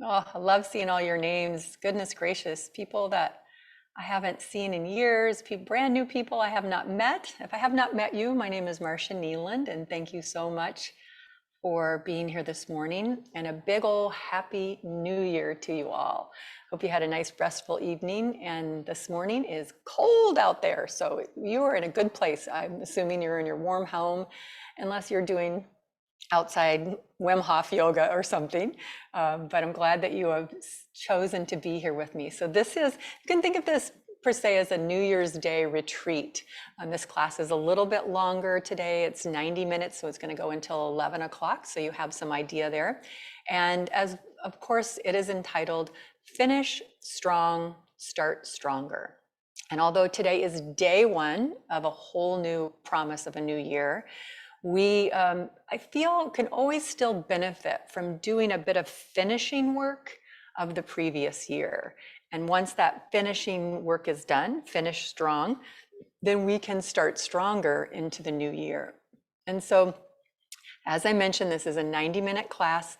Oh, I love seeing all your names. Goodness gracious, people that I haven't seen in years, people, brand new people I have not met. If I have not met you, my name is Marsha Nieland, and thank you so much for being here this morning. And a big ol' happy new year to you all. Hope you had a nice restful evening. And this morning is cold out there, so you are in a good place. I'm assuming you're in your warm home, unless you're doing outside Wim Hof yoga or something. But I'm glad that you have chosen to be here with me. So this is, you can think of this per se as a New Year's Day retreat. This class is a little bit longer today. It's 90 minutes, so it's going to go until 11 o'clock. So you have some idea there. And as of course, it is entitled Finish Strong, Start Stronger. And although today is day one of a whole new promise of a new year, we, I feel, can always still benefit from doing a bit of finishing work of the previous year. And once that finishing work is done, finish strong, then we can start stronger into the new year. And so, as I mentioned, this is a 90-minute class.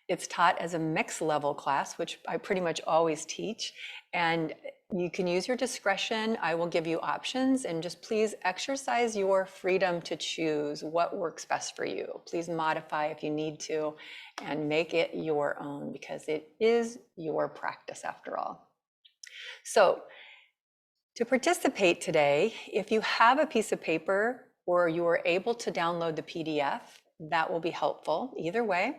It's taught as a mixed level class, which I pretty much always teach. And you can use your discretion. I will give you options, and just please exercise your freedom to choose what works best for you. Please modify if you need to and make it your own, because it is your practice after all. So to participate today, if you have a piece of paper or you are able to download the PDF, that will be helpful either way.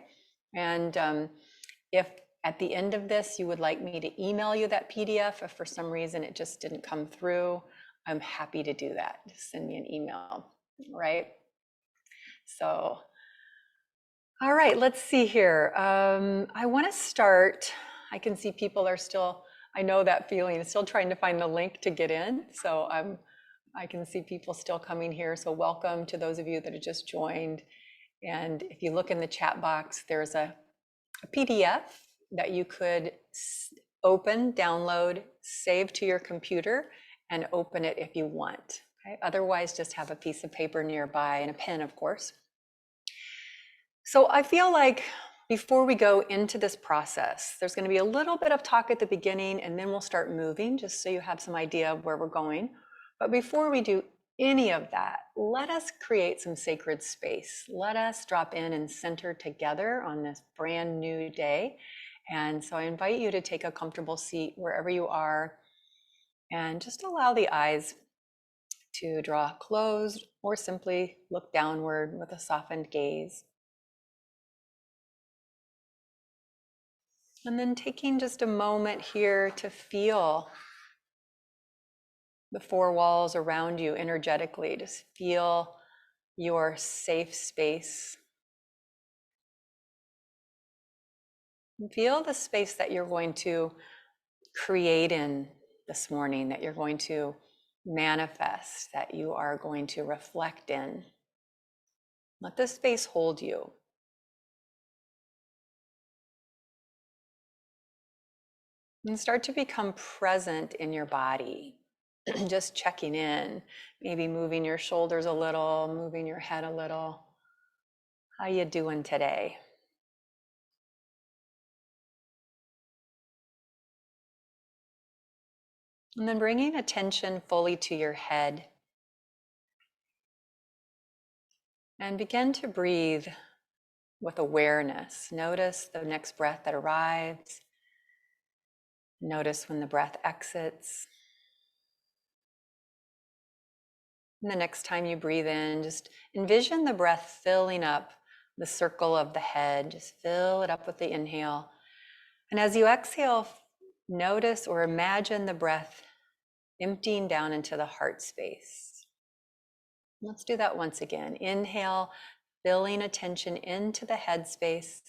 And if at the end of this you would like me to email you that PDF, if for some reason it just didn't come through, I'm happy to do that. Just send me an email, right? So, all right, let's see here. I want to start. I can see people are still, I know that feeling, still trying to find the link to get in. So I can see people still coming here. So welcome to those of you that have just joined. And if you look in the chat box, there's a PDF that you could open, download, save to your computer, and open it if you want. Okay? Otherwise, just have a piece of paper nearby and a pen, of course. So I feel like before we go into this process, there's going to be a little bit of talk at the beginning, and then we'll start moving, just so you have some idea of where we're going. But before we do any of that, let us create some sacred space. Let us drop in and center together on this brand new day. And so I invite you to take a comfortable seat wherever you are, and just allow the eyes to draw closed or simply look downward with a softened gaze. And then taking just a moment here to feel the four walls around you energetically. Just feel your safe space. And feel the space that you're going to create in this morning, that you're going to manifest, that you are going to reflect in. Let this space hold you. And start to become present in your body. Just checking in, maybe moving your shoulders a little, moving your head a little. How you doing today? And then bringing attention fully to your head. And begin to breathe with awareness. Notice the next breath that arrives. Notice when the breath exits. And the next time you breathe in, just envision the breath filling up the circle of the head. Just fill it up with the inhale. And as you exhale, notice or imagine the breath emptying down into the heart space. Let's do that once again. Inhale, filling attention into the head space.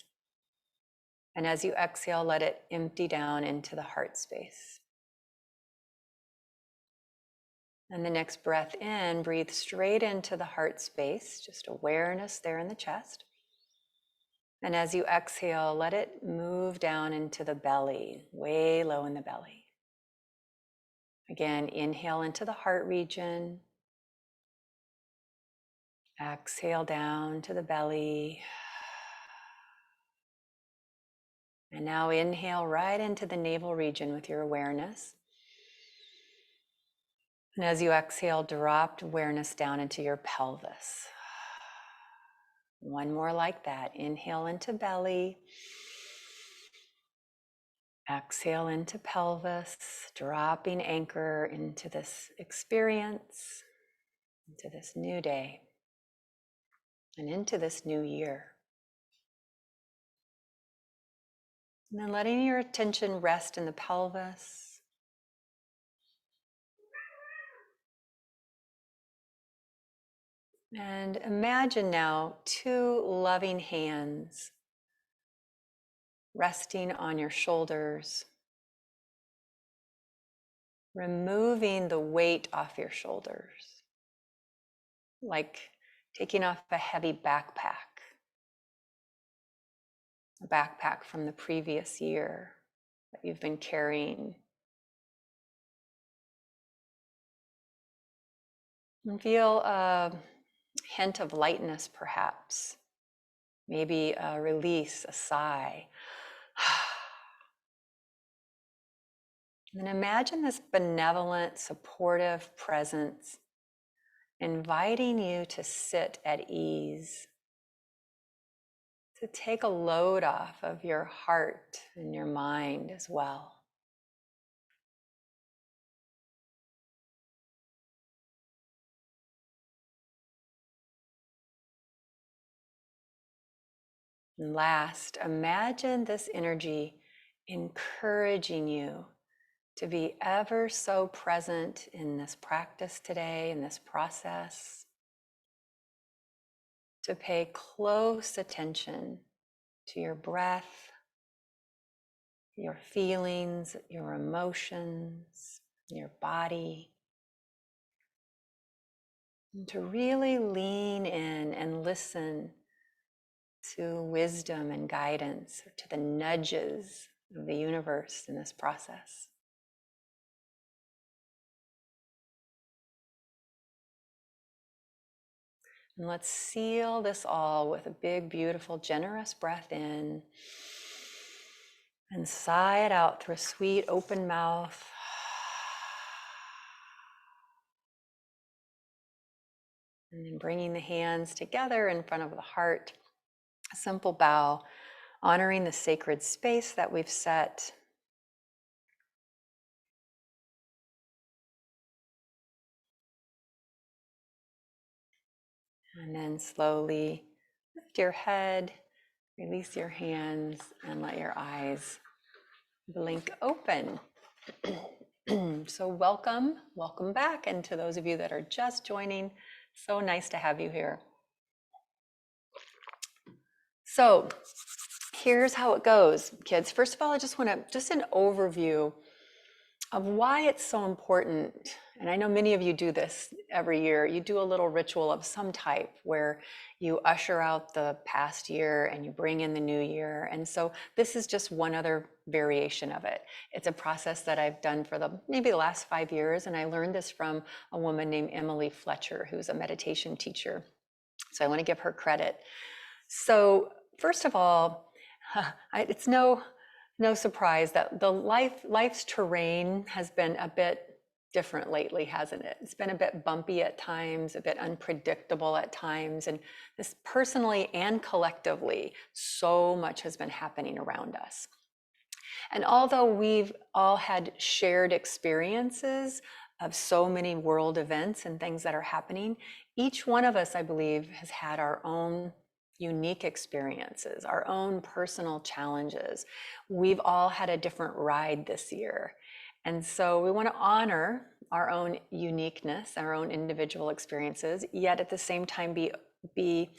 And as you exhale, let it empty down into the heart space. And the next breath in, breathe straight into the heart space, just awareness there in the chest. And as you exhale, let it move down into the belly, way low in the belly. Again, inhale into the heart region. Exhale down to the belly. And now inhale right into the navel region with your awareness. And as you exhale, drop awareness down into your pelvis. One more like that. Inhale into belly. Exhale into pelvis, dropping anchor into this experience, into this new day, and into this new year. And then letting your attention rest in the pelvis. And imagine now two loving hands resting on your shoulders, removing the weight off your shoulders, like taking off a heavy backpack, a backpack from the previous year that you've been carrying. And feel a hint of lightness, perhaps, maybe a release, a sigh. And then imagine this benevolent, supportive presence inviting you to sit at ease, to take a load off of your heart and your mind as well. And last, imagine this energy encouraging you to be ever so present in this practice today, in this process, to pay close attention to your breath, your feelings, your emotions, your body, and to really lean in and listen to wisdom and guidance, or to the nudges of the universe in this process. And let's seal this all with a big, beautiful, generous breath in, and sigh it out through a sweet, open mouth. And then bringing the hands together in front of the heart, a simple bow, honoring the sacred space that we've set. And then slowly lift your head, release your hands, and let your eyes blink open. So welcome back. And to those of you that are just joining, so nice to have you here. So here's how it goes, kids. First of all, I just want to, just an overview of why it's so important. And I know many of you do this every year. You do a little ritual of some type where you usher out the past year and you bring in the new year. And so this is just one other variation of it. It's a process that I've done for maybe the last 5 years. And I learned this from a woman named Emily Fletcher, who's a meditation teacher. So I want to give her credit. So first of all, it's no surprise that life's terrain has been a bit different lately, hasn't it? It's been a bit bumpy at times, a bit unpredictable at times, and this personally and collectively, so much has been happening around us. And although we've all had shared experiences of so many world events and things that are happening, each one of us, I believe, has had our own unique experiences, our own personal challenges. We've all had a different ride this year. And so we want to honor our own uniqueness, our own individual experiences, yet at the same time be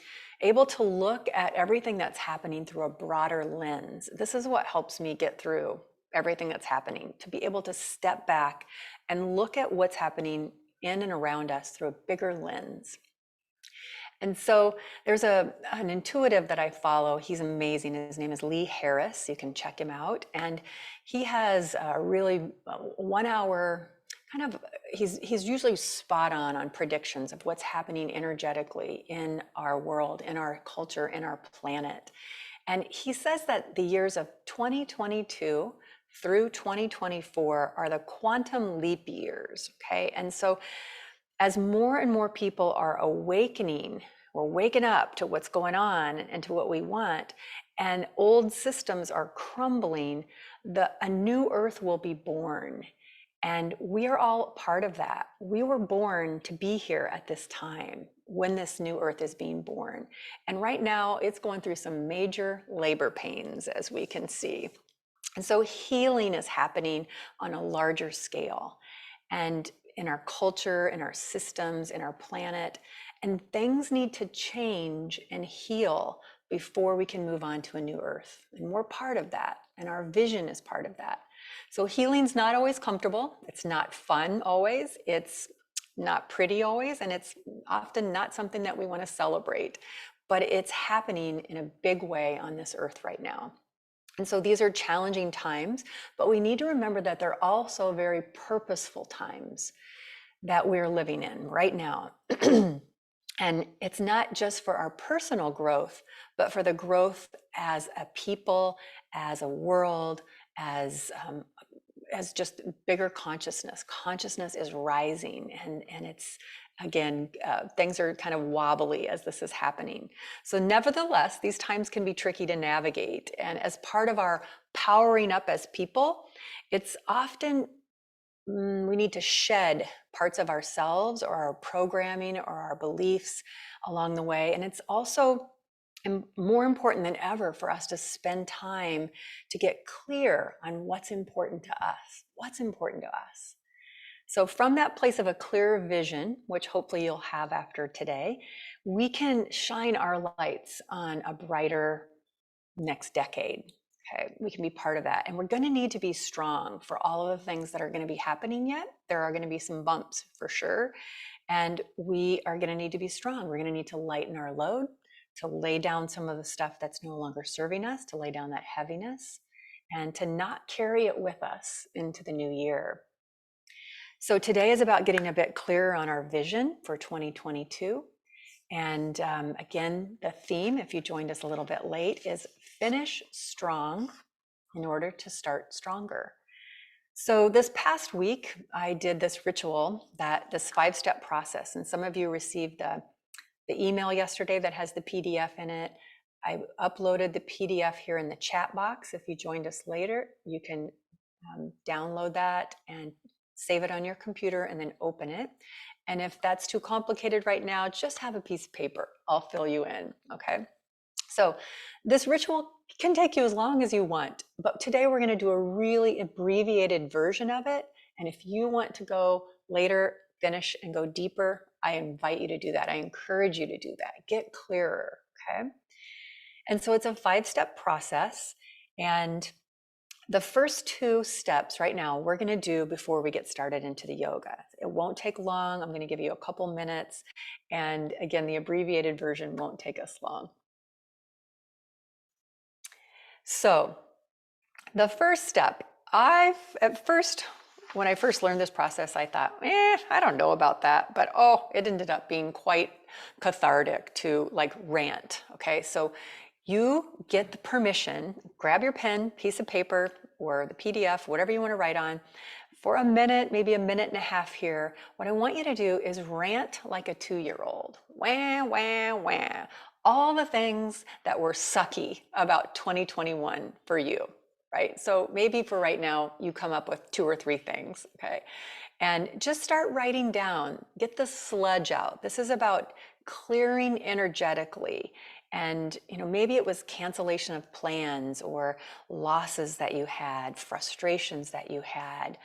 able to look at everything that's happening through a broader lens. This is what helps me get through everything that's happening, to be able to step back and look at what's happening in and around us through a bigger lens. And so there's an intuitive that I follow. He's amazing. His name is Lee Harris. You can check him out. And he has a really 1 hour kind of, he's usually spot on predictions of what's happening energetically in our world, in our culture, in our planet. And he says that the years of 2022 through 2024 are the quantum leap years, okay? And so as more and more people are awakening, we're waking up to what's going on and to what we want, and old systems are crumbling, a new earth will be born. And we are all part of that. We were born to be here at this time when this new earth is being born. And right now it's going through some major labor pains, as we can see. And so healing is happening on a larger scale. And in our culture, in our systems, in our planet, and things need to change and heal before we can move on to a new earth. And we're part of that, and our vision is part of that. So healing's not always comfortable. It's not fun always. It's not pretty always, and it's often not something that we want to celebrate, but it's happening in a big way on this earth right now. And so these are challenging times, but we need to remember that they're also very purposeful times that we're living in right now. And it's not just for our personal growth, but for the growth as a people, as a world, as just bigger consciousness. Consciousness is rising, and it's, again, things are kind of wobbly as this is happening. So nevertheless, these times can be tricky to navigate. And as part of our powering up as people, it's often we need to shed parts of ourselves or our programming or our beliefs along the way. And it's also more important than ever for us to spend time to get clear on what's important to us. What's important to us. So from that place of a clear vision, which hopefully you'll have after today, we can shine our lights on a brighter next decade. Okay, we can be part of that. And we're going to need to be strong for all of the things that are going to be happening yet. There are going to be some bumps for sure. And we are going to need to be strong. We're going to need to lighten our load, to lay down some of the stuff that's no longer serving us, to lay down that heaviness, and to not carry it with us into the new year. So today is about getting a bit clearer on our vision for 2022. And again, the theme, if you joined us a little bit late, is finish strong in order to start stronger. So this past week, I did this ritual, this 5-step process, and some of you received the email yesterday that has the PDF in it. I uploaded the PDF here in the chat box. If you joined us later, you can download that and save it on your computer and then open it. And if that's too complicated right now, just have a piece of paper. I'll fill you in, okay? So this ritual can take you as long as you want, but today we're going to do a really abbreviated version of it. And if you want to go later, finish and go deeper, I invite you to do that. I encourage you to do that. Get clearer, okay? And so it's a 5-step process. And the first 2 steps right now we're going to do before we get started into the yoga. It won't take long. I'm going to give you a couple minutes. And again, the abbreviated version won't take us long. So the first step, when I first learned this process, I thought, I don't know about that, but it ended up being quite cathartic to rant. Okay, so you get the permission, grab your pen, piece of paper, or the PDF, whatever you want to write on, for a minute, maybe a minute and a half here. What I want you to do is rant like a 2-year-old. Wah, wah, wah. All the things that were sucky about 2021 for you, right? So maybe for right now, you come up with 2 or 3 things, okay? And just start writing down, get the sludge out. This is about clearing energetically. And maybe it was cancellation of plans or losses that you had, frustrations that you had.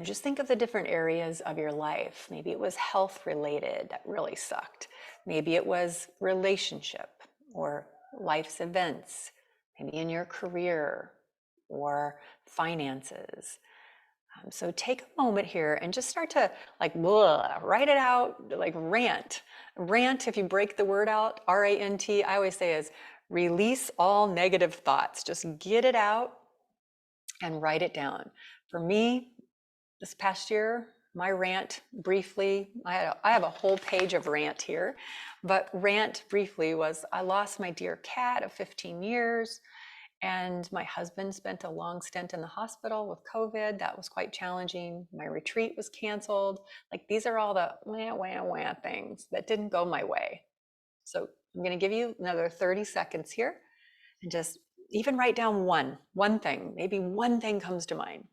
Just think of the different areas of your life. Maybe it was health related that really sucked. Maybe it was relationship or life's events, maybe in your career or finances. So take a moment here and just start to write it out, rant. Rant, if you break the word out, R-A-N-T, I always say is release all negative thoughts. Just get it out and write it down. For me, this past year, my rant briefly, I have a whole page of rant here, but rant briefly was I lost my dear cat of 15 years. And my husband spent a long stint in the hospital with COVID. That was quite challenging. My retreat was canceled. Like these are all the wah things that didn't go my way. So I'm going to give you another 30 seconds here and just even write down one thing. Maybe one thing comes to mind.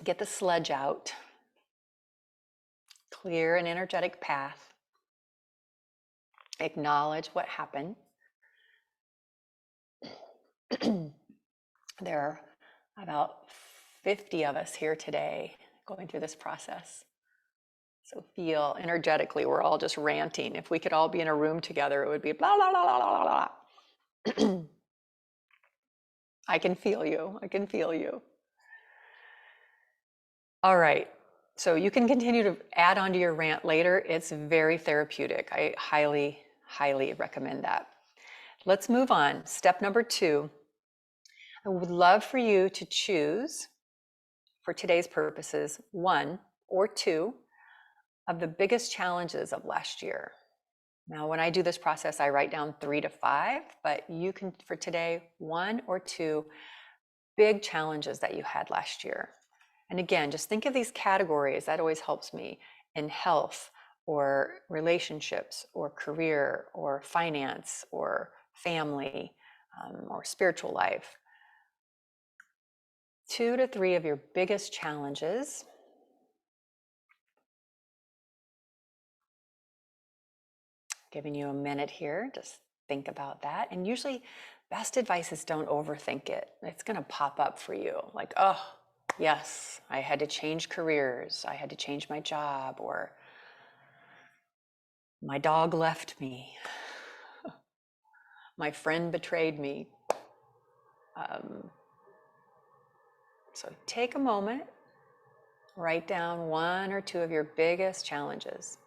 Get the sludge out. Clear an energetic path. Acknowledge what happened. There are about 50 of us here today going through this process. So feel energetically, we're all just ranting. If we could all be in a room together, it would be blah, blah, blah, blah, blah, blah. I can feel you. I can feel you. All right. So you can continue to add onto your rant later. It's very therapeutic. I highly, highly recommend that. Let's move on. Step number 2. I would love for you to choose, for today's purposes, 1 or 2 of the biggest challenges of last year. Now, when I do this process, I write down 3 to 5, but you can, for today, 1 or 2 big challenges that you had last year. And again, just think of these categories. That always helps me in health or relationships or career or finance or family or spiritual life. 2 to 3 of your biggest challenges. Giving you a minute here, just think about that. And usually best advice is don't overthink it. It's going to pop up for you like, oh, yes, I had to change careers. I had to change my job, or my dog left me. My friend betrayed me. So take a moment, write down 1 or 2 of your biggest challenges.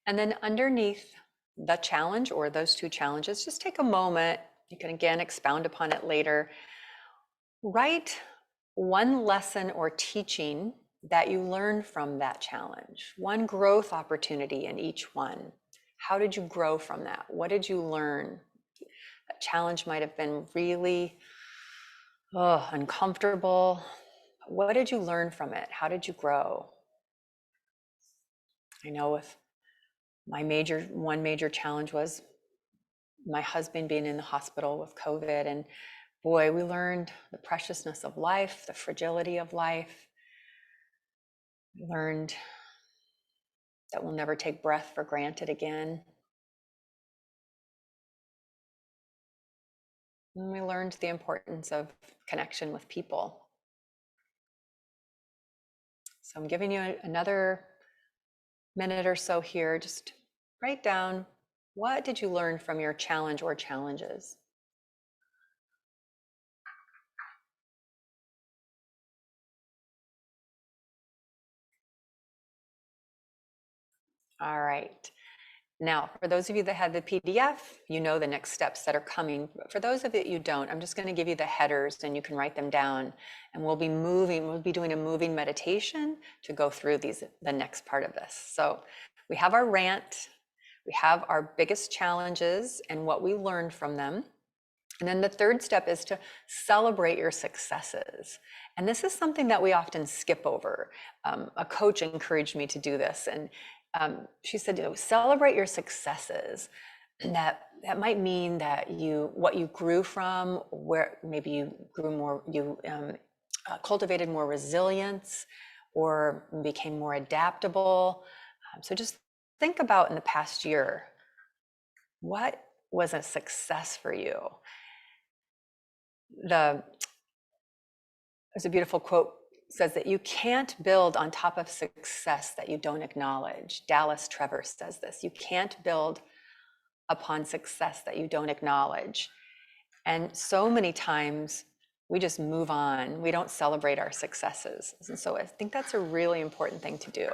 And then underneath the challenge or those 2 challenges, just take a moment. You can again expound upon it later. Write 1 lesson or teaching that you learned from that challenge, 1 growth opportunity in each one. How did you grow from that? What did you learn? That challenge might have been really uncomfortable. What did you learn from it? How did you grow? I know with my one major challenge was my husband being in the hospital with COVID, and boy, we learned the preciousness of life, the fragility of life. We learned that we'll never take breath for granted again. And we learned the importance of connection with people. So I'm giving you another minute or so here. Just write down, what did you learn from your challenge or challenges? All right. Now, for those of you that have the PDF, you know the next steps that are coming. But for those of you that don't, I'm just going to give you the headers and you can write them down. And we'll be doing a moving meditation to go through the next part of this. So we have our rant, we have our biggest challenges and what we learned from them. And then the third step is to celebrate your successes. And this is something that we often skip over. A coach encouraged me to do this. And she said, celebrate your successes. And that might mean that what you grew from, where maybe you grew more, you cultivated more resilience or became more adaptable. So just think about in the past year, what was a success for you? There's a beautiful quote says that you can't build on top of success that you don't acknowledge. Dallas Trevor says this. You can't build upon success that you don't acknowledge. And so many times we just move on. We don't celebrate our successes. And so I think that's a really important thing to do.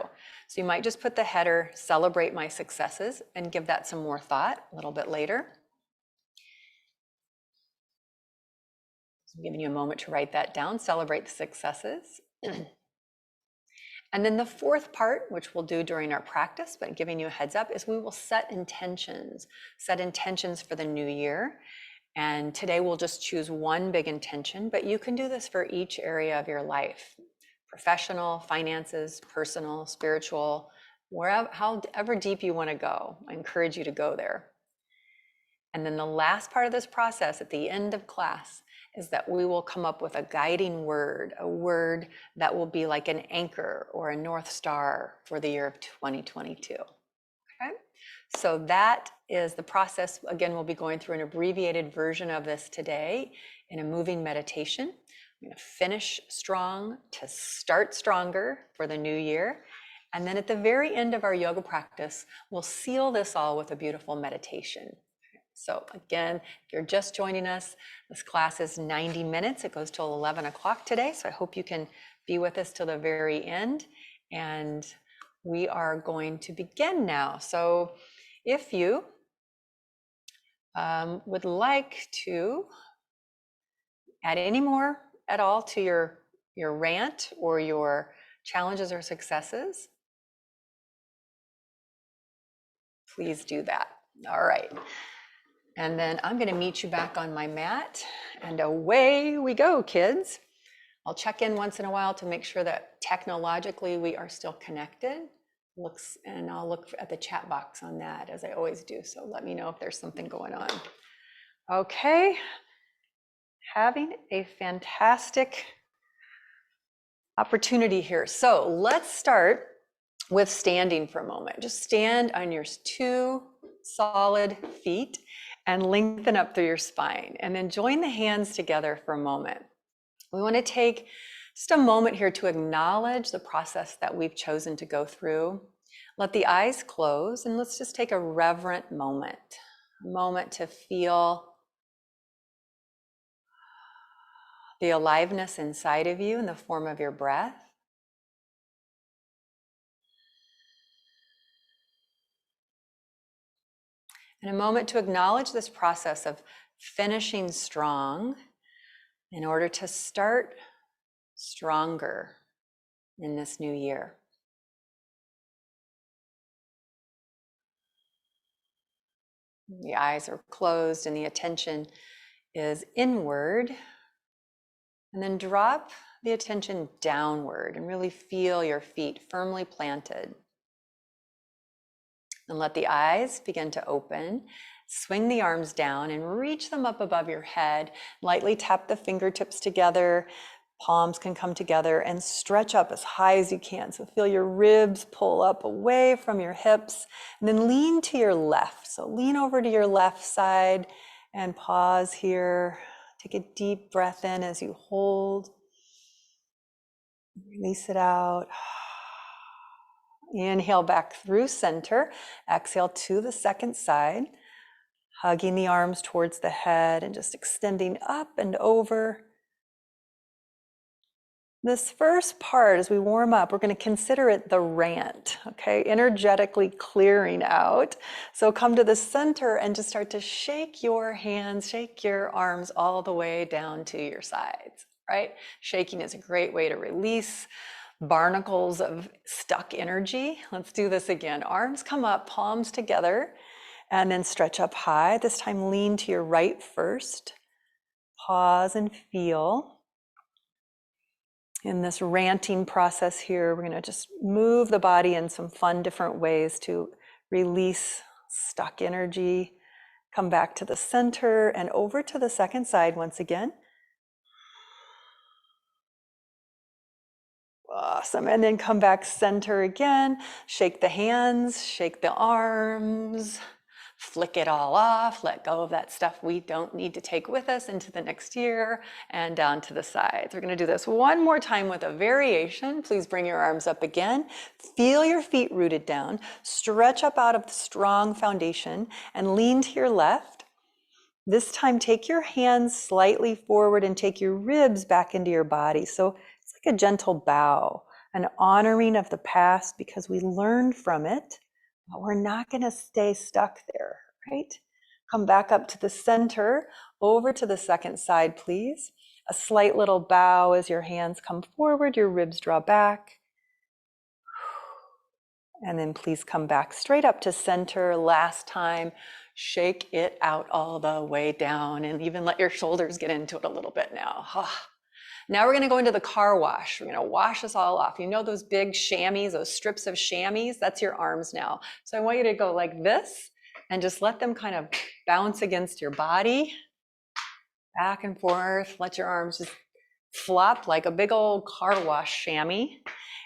So you might just put the header, celebrate my successes, and give that some more thought a little bit later. So I'm giving you a moment to write that down, celebrate the successes. And then the fourth part, which we'll do during our practice, but giving you a heads up, is we will set intentions for the new year. And today we'll just choose one big intention, but you can do this for each area of your life: professional, finances, personal, spiritual, wherever, however deep you want to go. I encourage you to go there. And then the last part of this process at the end of class is that we will come up with a guiding word, a word that will be like an anchor or a North Star for the year of 2022. Okay? So that is the process. Again, we'll be going through an abbreviated version of this today in a moving meditation. I'm going to finish strong to start stronger for the new year. And then at the very end of our yoga practice, we'll seal this all with a beautiful meditation. So again, if you're just joining us, this class is 90 minutes. It goes till 11 o'clock today. So I hope you can be with us till the very end. And we are going to begin now. So if you would like to add any more at all to your rant or your challenges or successes, please do that. All right. And then I'm going to meet you back on my mat, and away we go, kids. I'll check in once in a while to make sure that technologically we are still connected. And I'll look at the chat box on that, as I always do. So let me know if there's something going on. Okay. Having a fantastic opportunity here. So let's start with standing for a moment. Just stand on your 2 solid feet and lengthen up through your spine, and then join the hands together for a moment. We want to take just a moment here to acknowledge the process that we've chosen to go through. Let the eyes close, and let's just take a reverent moment, a moment to feel the aliveness inside of you in the form of your breath. And a moment to acknowledge this process of finishing strong in order to start stronger in this new year. The eyes are closed and the attention is inward. And then drop the attention downward and really feel your feet firmly planted. And let the eyes begin to open. Swing the arms down and reach them up above your head. Lightly tap the fingertips together. Palms can come together, and stretch up as high as you can. So feel your ribs pull up away from your hips, and then lean to your left. So lean over to your left side and pause here. Take a deep breath in as you hold. Release it out. Inhale back through center. Exhale to the second side. Hugging the arms towards the head and just extending up and over. This first part, as we warm up, we're going to consider it the rant, okay? Energetically clearing out. So come to the center and just start to shake your hands, shake your arms all the way down to your sides, right? Shaking is a great way to release barnacles of stuck energy. Let's do this again. Arms come up, palms together, and then stretch up high. This time lean to your right first. Pause and feel. In this ranting process here, we're going to just move the body in some fun different ways to release stuck energy. Come back to the center and over to the second side once again. Awesome. And then come back center again. Shake the hands, shake the arms, flick it all off, let go of that stuff we don't need to take with us into the next year, and down to the sides. We're going to do this one more time with a variation. Please bring your arms up again. Feel your feet rooted down. Stretch up out of the strong foundation and lean to your left. This time, take your hands slightly forward and take your ribs back into your body. So it's like a gentle bow, an honoring of the past because we learned from it, but we're not going to stay stuck there, right? Come back up to the center, over to the second side, please. A slight little bow as your hands come forward, your ribs draw back. And then please come back straight up to center. Last time, shake it out all the way down and even let your shoulders get into it a little bit now. Now we're gonna go into the car wash. We're gonna wash this all off. You know those big chamois, those strips of chamois? That's your arms now. So I want you to go like this and just let them kind of bounce against your body, back and forth. Let your arms just flop like a big old car wash chamois.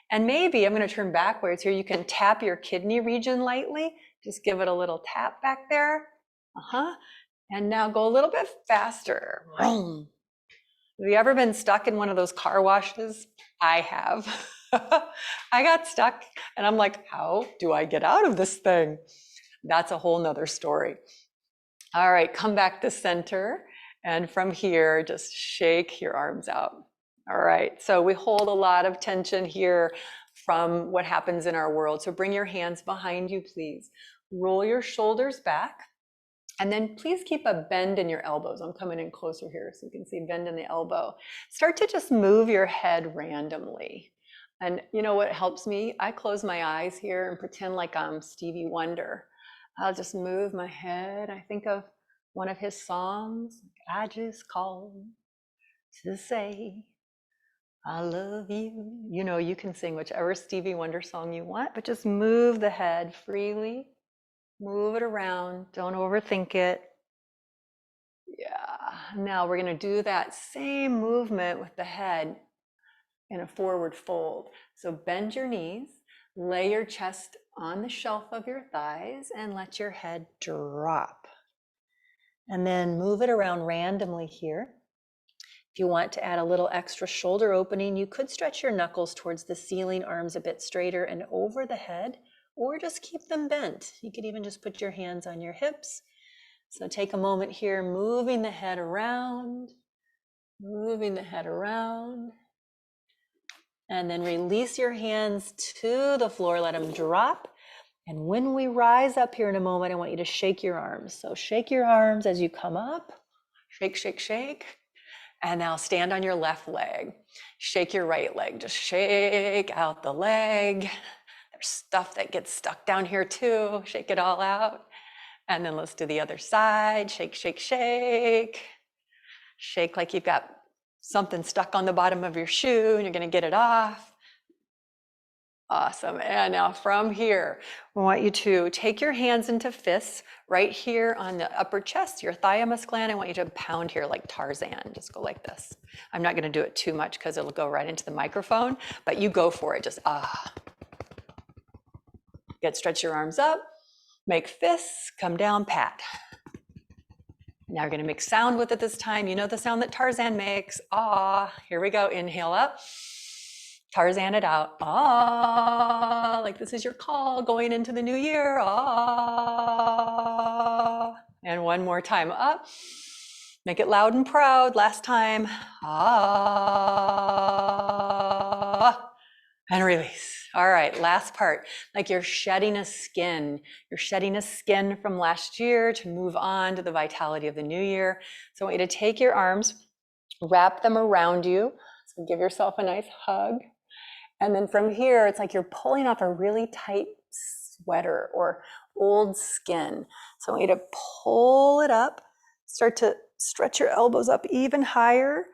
And maybe I'm going to turn backwards here. You can tap your kidney region lightly. Just give it a little tap back there. And now go a little bit faster. Have you ever been stuck in one of those car washes? I have. I got stuck and I'm like, how do I get out of this thing? That's a whole nother story. All right, come back to center. And from here, just shake your arms out. All right, so we hold a lot of tension here from what happens in our world. So bring your hands behind you, please. Roll your shoulders back. And then please keep a bend in your elbows. I'm coming in closer here so you can see bend in the elbow. Start to just move your head randomly. And you know what helps me? I close my eyes here and pretend like I'm Stevie Wonder. I'll just move my head. I think of one of his songs. I just called to say I love you. You know, you can sing whichever Stevie Wonder song you want, but just move the head freely. Move it around. Don't overthink it. Yeah. Now we're going to do that same movement with the head in a forward fold. So bend your knees, lay your chest on the shelf of your thighs, and let your head drop. And then move it around randomly here. If you want to add a little extra shoulder opening, you could stretch your knuckles towards the ceiling, arms a bit straighter and over the head, or just keep them bent. You could even just put your hands on your hips. So take a moment here, moving the head around, moving the head around, and then release your hands to the floor, let them drop. And when we rise up here in a moment, I want you to shake your arms. So shake your arms as you come up, shake, shake, shake. And now stand on your left leg. Shake your right leg. Just shake out the leg. There's stuff that gets stuck down here too. Shake it all out. And then let's do the other side. Shake, shake, shake. Shake like you've got something stuck on the bottom of your shoe and you're going to get it off. Awesome. And now from here, I want you to take your hands into fists right here on the upper chest, your thymus gland. I want you to pound here like Tarzan. Just go like this. I'm not going to do it too much because it'll go right into the microphone, but you go for it. Just stretch your arms up, make fists, come down, pat. Now we're going to make sound with it this time. You know the sound that Tarzan makes. Here we go. Inhale up. Tarzan it out. Like this is your call going into the new year. And one more time up. Make it loud and proud. Last time. And release. All right, last part. Like you're shedding a skin. You're shedding a skin from last year to move on to the vitality of the new year. So I want you to take your arms, wrap them around you. So give yourself a nice hug. And then from here, it's like you're pulling off a really tight sweater or old skin. So I want you to pull it up, start to stretch your elbows up even higher,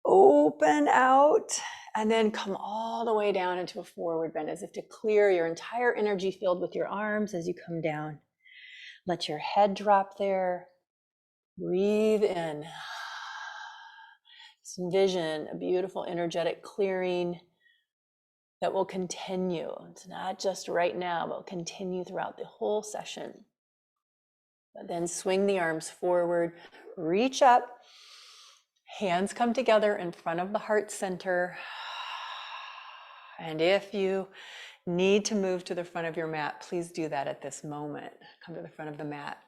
open out, and then come all the way down into a forward bend as if to clear your entire energy field with your arms as you come down. Let your head drop there. Breathe in. Just envision a beautiful energetic clearing that will continue. It's not just right now, but will continue throughout the whole session. But then swing the arms forward, reach up, hands come together in front of the heart center. And if you need to move to the front of your mat, please do that at this moment. Come to the front of the mat.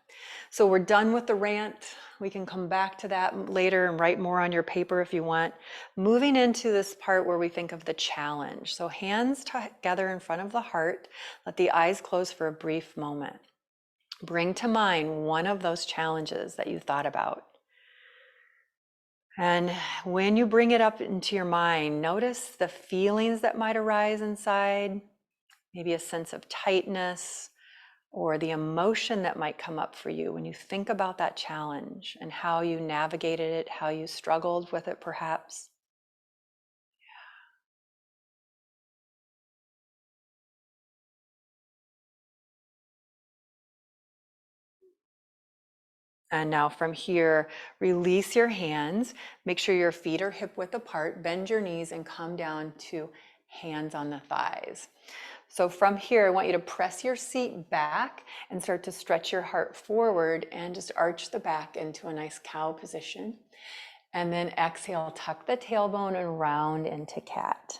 So we're done with the rant. We can come back to that later and write more on your paper if you want. Moving into this part where we think of the challenge. So hands together in front of the heart. Let the eyes close for a brief moment. Bring to mind one of those challenges that you thought about. And when you bring it up into your mind, notice the feelings that might arise inside, maybe a sense of tightness, or the emotion that might come up for you when you think about that challenge and how you navigated it, how you struggled with it perhaps. And now from here, release your hands. Make sure your feet are hip width apart. Bend your knees and come down to hands on the thighs. So from here, I want you to press your seat back and start to stretch your heart forward and just arch the back into a nice cow position. And then exhale, tuck the tailbone and round into cat.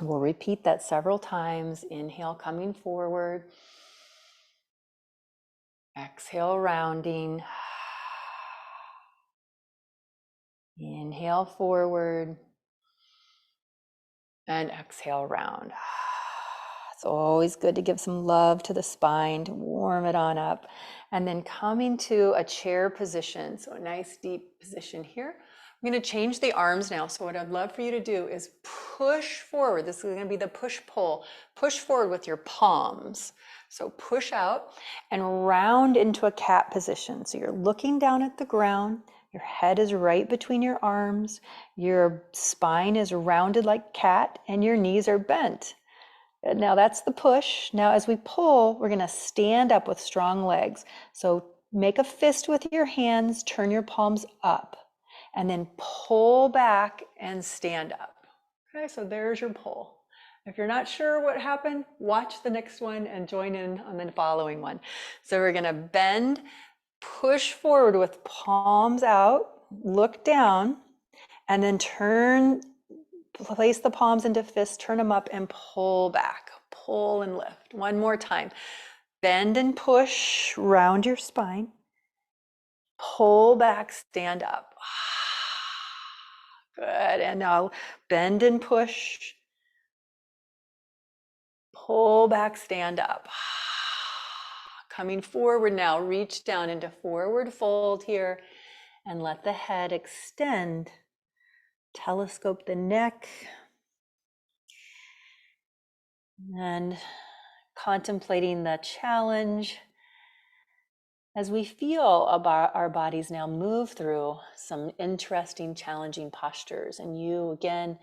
We'll repeat that several times. Inhale, coming forward. Exhale, rounding. Inhale, forward. And exhale, round. It's always good to give some love to the spine, to warm it on up. And then coming to a chair position. So a nice deep position here. I'm going to change the arms now. So what I'd love for you to do is push forward. This is going to be the push-pull. Push forward with your palms. So push out and round into a cat position. So you're looking down at the ground. Your head is right between your arms. Your spine is rounded like cat and your knees are bent. Now that's the push. Now as we pull, we're going to stand up with strong legs. So make a fist with your hands, turn your palms up, and then pull back and stand up. Okay, so there's your pull. If you're not sure what happened, watch the next one and join in on the following one. So we're going to bend, push forward with palms out, look down, and then place the palms into fists, turn them up and pull back, pull and lift. One more time. Bend and push, round your spine. Pull back, stand up. Good, and now bend and push. Pull back, stand up. Coming forward now, reach down into forward fold here and let the head extend. Telescope the neck. And contemplating the challenge as we feel about our bodies now move through some interesting, challenging postures. And you, again,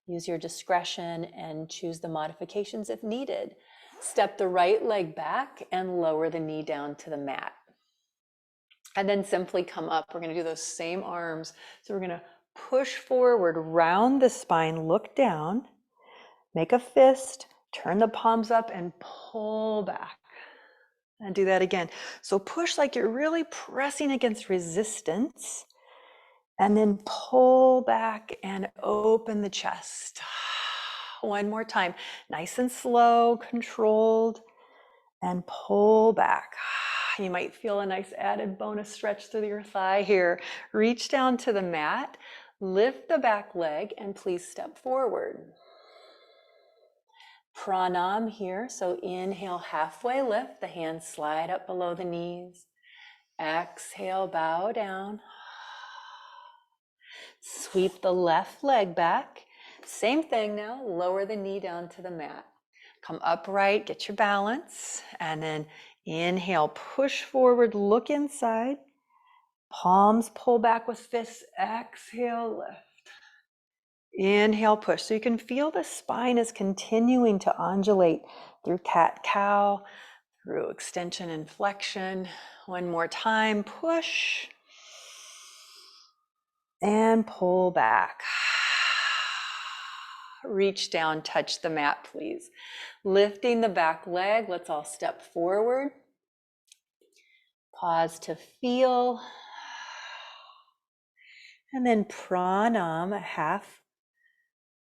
use your discretion and choose the modifications if needed. Step the right leg back and lower the knee down to the mat. And then simply come up. We're going to do those same arms. So we're going to push forward, round the spine, look down, make a fist, turn the palms up and pull back. And do that again. So push like you're really pressing against resistance. And then pull back and open the chest. One more time. Nice and slow, controlled. And pull back. You might feel a nice added bonus stretch through your thigh here. Reach down to the mat. Lift the back leg and please step forward. Pranam here, so inhale, halfway lift, the hands slide up below the knees. Exhale, bow down. Sweep the left leg back. Same thing now, lower the knee down to the mat. Come upright, get your balance, and then inhale, push forward, look inside. Palms pull back with fists, exhale, lift. Inhale, push. So you can feel the spine is continuing to undulate through cat-cow, through extension and flexion. One more time, push. And pull back. Reach down, touch the mat, please. Lifting the back leg, let's all step forward. Pause to feel. And then pranam, half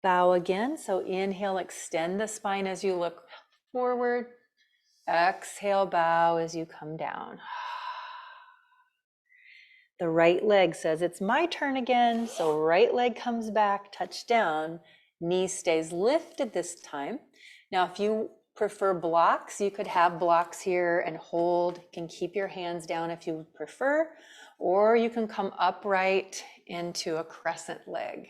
Bow again. So inhale, extend the spine as you look forward. Exhale, bow as you come down. The right leg says it's my turn again. So right leg comes back, touch down. Knee stays lifted this time. Now, if you prefer blocks, you could have blocks here and hold. You can keep your hands down if you prefer, or you can come upright into a crescent leg.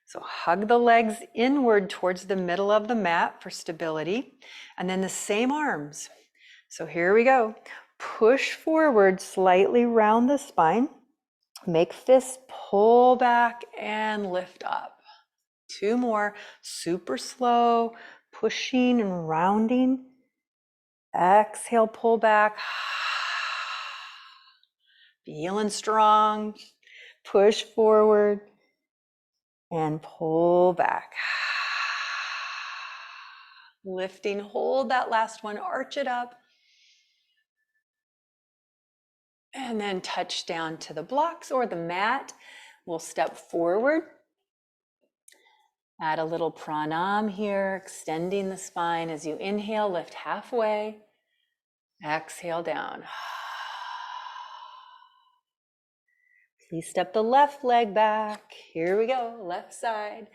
So hug the legs inward towards the middle of the mat for stability, and then the same arms. So here we go. Push forward slightly round the spine. Make fists pull back and lift up. 2 more, super slow, pushing and rounding. Exhale, pull back. Feeling strong. Push forward and pull back. Lifting, hold that last one, arch it up. And then touch down to the blocks or the mat. We'll step forward. Add a little pranam here, extending the spine as you inhale, lift halfway. Exhale down. Please step the left leg back. Here we go, left side.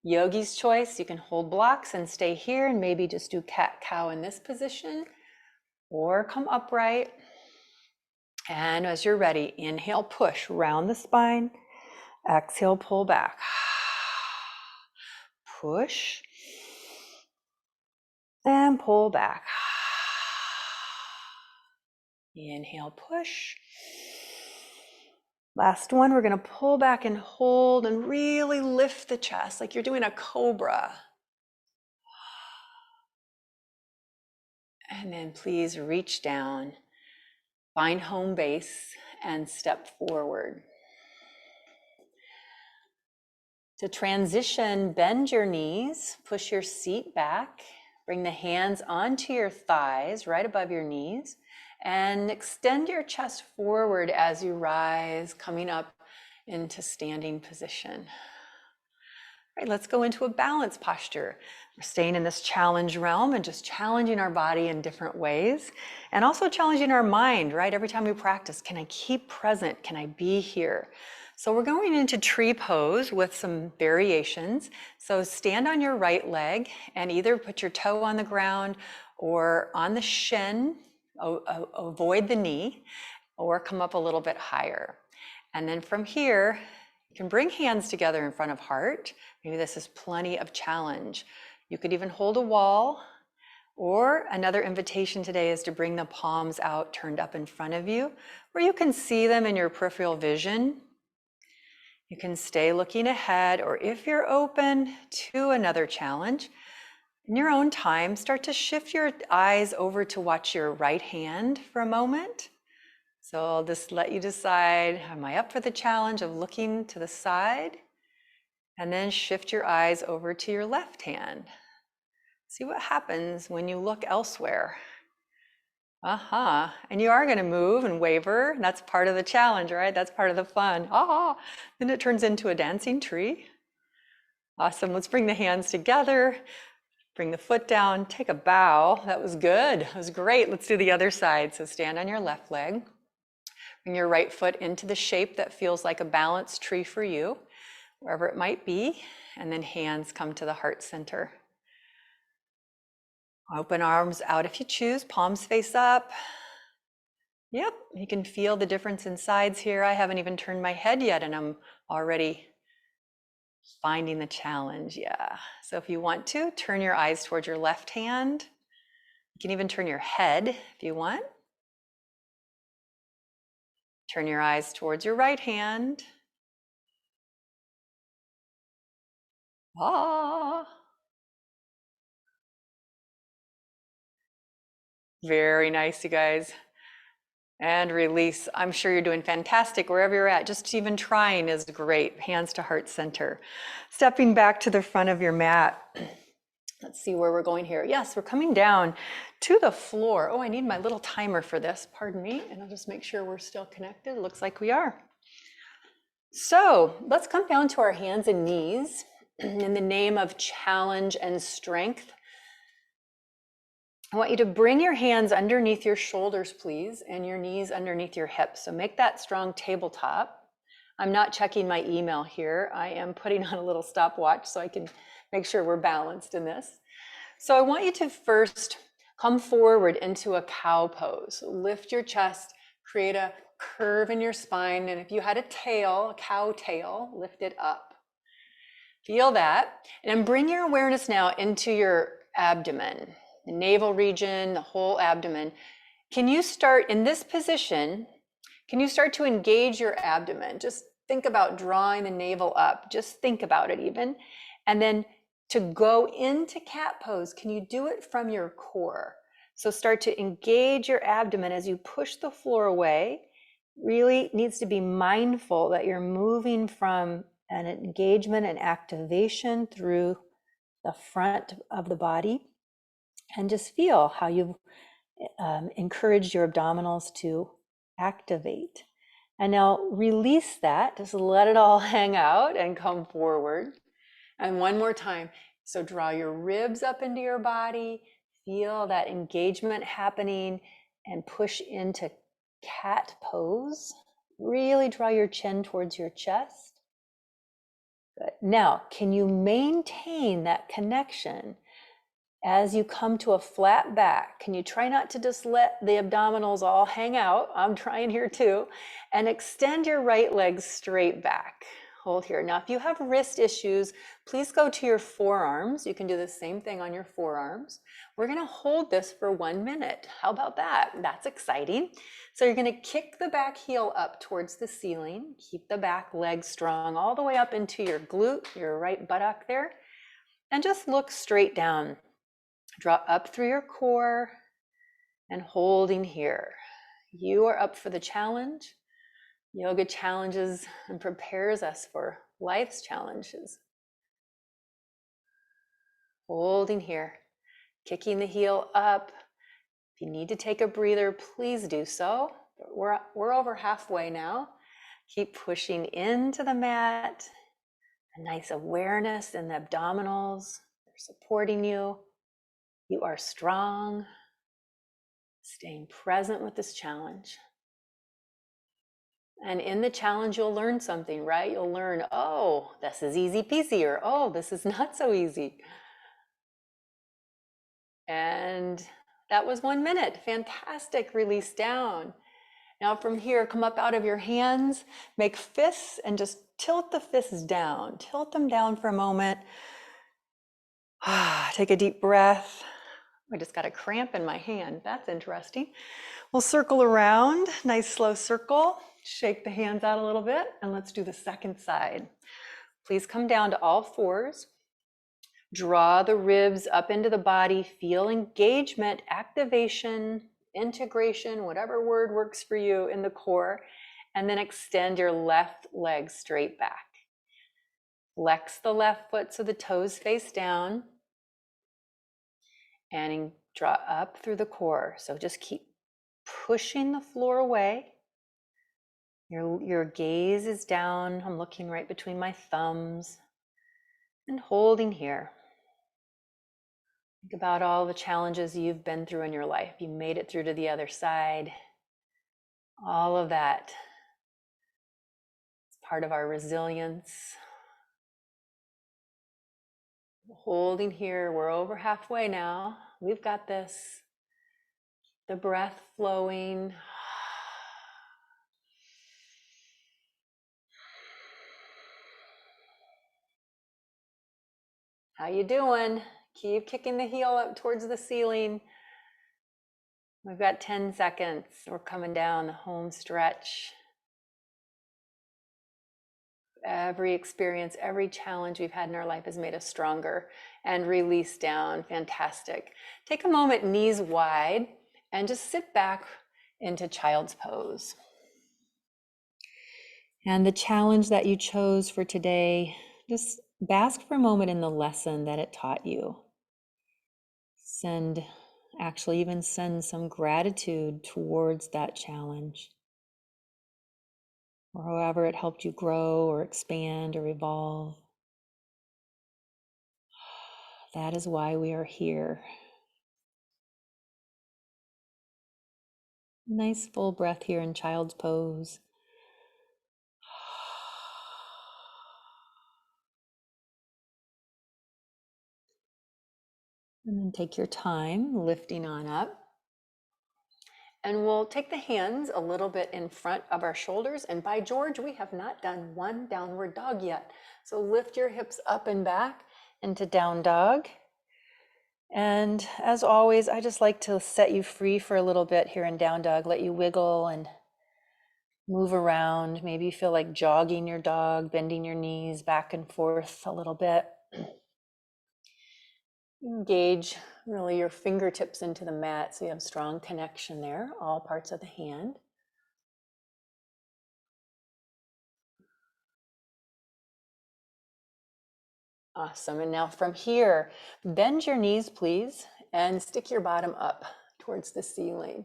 Yogi's choice, you can hold blocks and stay here and maybe just do cat-cow in this position, or come upright. And as you're ready, inhale, push, round the spine. Exhale, pull back. Push and pull back. Inhale, push. Last one, we're going to pull back and hold and really lift the chest like you're doing a cobra. And then please reach down, find home base, and step forward. To transition, bend your knees, push your seat back, bring the hands onto your thighs, right above your knees, and extend your chest forward as you rise, coming up into standing position. All right, let's go into a balance posture. We're staying in this challenge realm and just challenging our body in different ways, and also challenging our mind, right? Every time we practice, can I keep present? Can I be here? So we're going into tree pose with some variations. So stand on your right leg and either put your toe on the ground or on the shin, avoid the knee, or come up a little bit higher. And then from here, you can bring hands together in front of heart. Maybe this is plenty of challenge. You could even hold a wall, or another invitation today is to bring the palms out, turned up in front of you, where you can see them in your peripheral vision. You can stay looking ahead, or if you're open to another challenge, in your own time, start to shift your eyes over to watch your right hand for a moment. So I'll just let you decide, am I up for the challenge of looking to the side? And then shift your eyes over to your left hand. See what happens when you look elsewhere. And you are going to move and waver. That's part of the challenge, right? That's part of the fun. Then it turns into a dancing tree. Awesome. Let's bring the hands together. Bring the foot down. Take a bow. That was good. That was great. Let's do the other side. So stand on your left leg. Bring your right foot into the shape that feels like a balanced tree for you, wherever it might be. And then hands come to the heart center. Open arms out if you choose, palms face up. Yep, you can feel the difference in sides here. I haven't even turned my head yet and I'm already finding the challenge, yeah. So if you want to, turn your eyes towards your left hand. You can even turn your head if you want. Turn your eyes towards your right hand. Very nice, you guys. And release. I'm sure you're doing fantastic wherever you're at. Just even trying is great. Hands to heart center. Stepping back to the front of your mat. Let's see where we're going here. Yes, we're coming down to the floor. Oh, I need my little timer for this. Pardon me. And I'll just make sure we're still connected. It looks like we are. So let's come down to our hands and knees. in the name of challenge and strength, I want you to bring your hands underneath your shoulders, please, and your knees underneath your hips. So make that strong tabletop. I'm not checking my email here. I am putting on a little stopwatch so I can make sure we're balanced in this. So I want you to first come forward into a cow pose. Lift your chest, create a curve in your spine, and if you had a tail, a cow tail, lift it up. Feel that, and then bring your awareness now into your abdomen, the navel region, the whole abdomen. Can you start in this position? Can you start to engage your abdomen? Just think about drawing the navel up. Just think about it even. And then to go into cat pose, can you do it from your core? So start to engage your abdomen as you push the floor away. Really needs to be mindful that you're moving from an engagement and activation through the front of the body. And just feel how you've encouraged your abdominals to activate. And now release that, just let it all hang out and come forward. And one more time. So draw your ribs up into your body, feel that engagement happening, and push into cat pose. Really draw your chin towards your chest. Good. Now, can you maintain that connection as you come to a flat back? Can you try not to just let the abdominals all hang out? I'm trying here too. And extend your right leg straight back. Hold here. Now, if you have wrist issues, please go to your forearms. You can do the same thing on your forearms. We're going to hold this for 1 minute. How about that? That's exciting. So you're going to kick the back heel up towards the ceiling. Keep the back leg strong all the way up into your glute, your right buttock there. And just look straight down. Draw up through your core and holding here. You are up for the challenge. Yoga challenges and prepares us for life's challenges. Holding here, kicking the heel up. If you need to take a breather, please do so. We're over halfway now. Keep pushing into the mat. A nice awareness in the abdominals. They're supporting you. You are strong. Staying present with this challenge. And in the challenge, you'll learn something, right? You'll learn, oh, this is easy peasy, or oh, this is not so easy. And that was 1 minute. Fantastic. Release down. Now from here, come up out of your hands, make fists, and just tilt the fists down. Tilt them down for a moment. Take a deep breath. I just got a cramp in my hand. That's interesting. We'll circle around, nice slow circle. Shake the hands out a little bit, and let's do the second side. Please come down to all fours. Draw the ribs up into the body. Feel engagement, activation, integration, whatever word works for you in the core. And then extend your left leg straight back. Flex the left foot so the toes face down. And draw up through the core. So just keep pushing the floor away. Your gaze is down. I'm looking right between my thumbs and holding here. Think about all the challenges you've been through in your life. You made it through to the other side. All of that is part of our resilience. Holding here. We're over halfway now. We've got this. The breath flowing. How you doing? Keep kicking the heel up towards the ceiling. We've got 10 seconds. We're coming down the home stretch. Every experience, every challenge we've had in our life has made us stronger. And release down. Fantastic. Take a moment, knees wide, and just sit back into child's pose. And the challenge that you chose for today, just bask for a moment in the lesson that it taught you. Actually even send some gratitude towards that challenge, or however it helped you grow or expand or evolve. That is why we are here. Nice full breath here in child's pose. And then take your time lifting on up. And we'll take the hands a little bit in front of our shoulders. And by George, we have not done one downward dog yet. So lift your hips up and back into down dog. And as always, I just like to set you free for a little bit here in down dog, let you wiggle and move around. Maybe you feel like jogging your dog, bending your knees back and forth a little bit. Engage really your fingertips into the mat so you have strong connection there, all parts of the hand. Awesome. And now from here, bend your knees, please, and stick your bottom up towards the ceiling.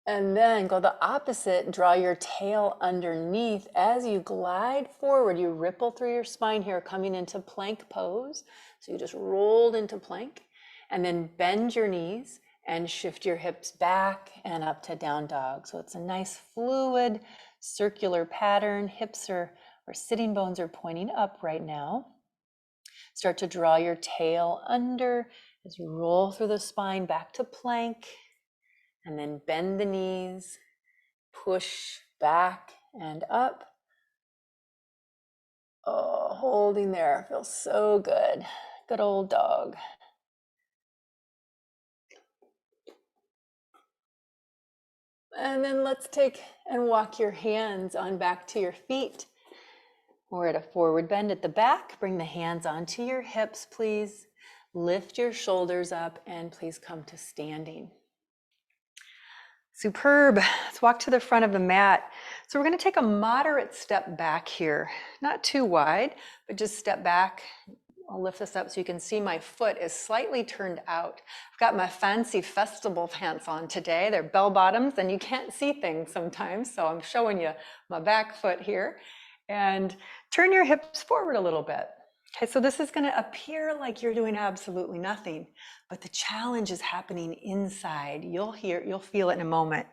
And then go the opposite, draw your tail underneath. As you glide forward, you ripple through your spine here, coming into plank pose. So you just rolled into plank, and then bend your knees and shift your hips back and up to down dog. So it's a nice fluid circular pattern. Hips or sitting bones are pointing up right now. Start to draw your tail under as you roll through the spine back to plank. And then bend the knees, push back and up. Oh, holding there feels so good. Good old dog. And then let's take and walk your hands on back to your feet. We're at a forward bend at the back. Bring the hands onto your hips, please. Lift your shoulders up and please come to standing. Superb. Let's walk to the front of the mat. So we're going to take a moderate step back here, not too wide, but just step back. I'll lift this up so you can see my foot is slightly turned out. I've got my fancy festival pants on today. They're bell bottoms and you can't see things sometimes. So I'm showing you my back foot here. And turn your hips forward a little bit. Okay, so this is going to appear like you're doing absolutely nothing, but the challenge is happening inside. You'll feel it in a moment.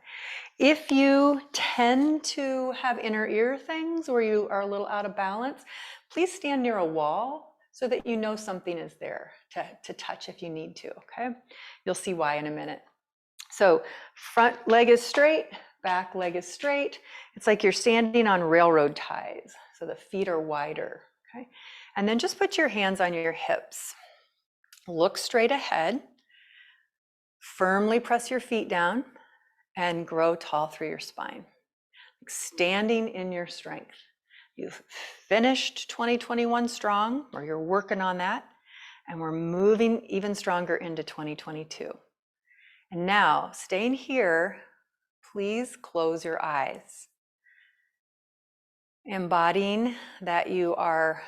If you tend to have inner ear things where you are a little out of balance, please stand near a wall so that you know something is there to touch if you need to, okay? You'll see why in a minute. So front leg is straight, back leg is straight. It's like you're standing on railroad ties, so the feet are wider, okay? And then just put your hands on your hips. Look straight ahead. Firmly press your feet down and grow tall through your spine. Standing in your strength. You've finished 2021 strong, or you're working on that, and we're moving even stronger into 2022. And now, staying here, please close your eyes. Embodying that you are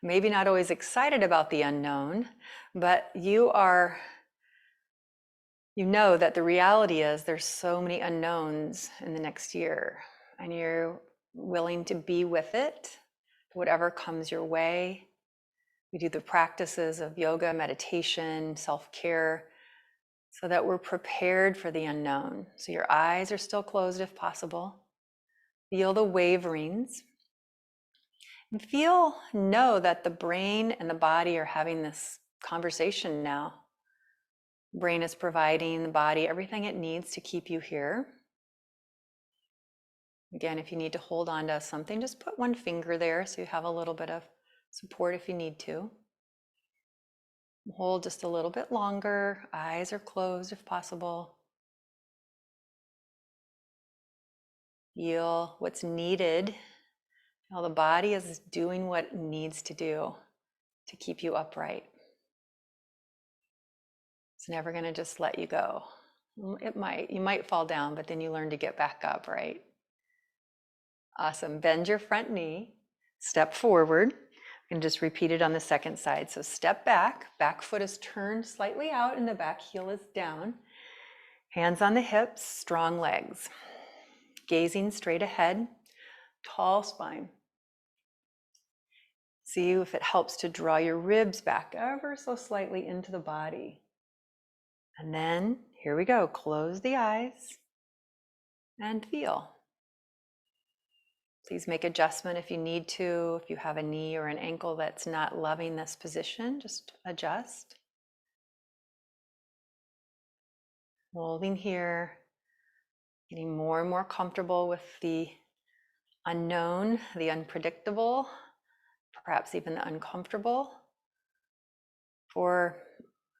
maybe not always excited about the unknown, but you know that the reality is there's so many unknowns in the next year, and you're willing to be with it, whatever comes your way. We do the practices of yoga, meditation, self-care, so that we're prepared for the unknown. So your eyes are still closed if possible. Feel the waverings. And know that the brain and the body are having this conversation now. Brain is providing the body everything it needs to keep you here. Again, if you need to hold on to something, just put one finger there so you have a little bit of support if you need to. Hold just a little bit longer. Eyes are closed if possible. Feel what's needed. Now the body is doing what it needs to do to keep you upright. It's never going to just let you go. You might fall down, but then you learn to get back up, right? Awesome. Bend your front knee, step forward, and just repeat it on the second side. So step back foot is turned slightly out and the back heel is down. Hands on the hips, strong legs. Gazing straight ahead, tall spine. See if it helps to draw your ribs back ever so slightly into the body. And then here we go. Close the eyes and feel. Please make adjustment if you need to. If you have a knee or an ankle that's not loving this position, just adjust. Holding here, getting more and more comfortable with the unknown, the unpredictable, perhaps even the uncomfortable. For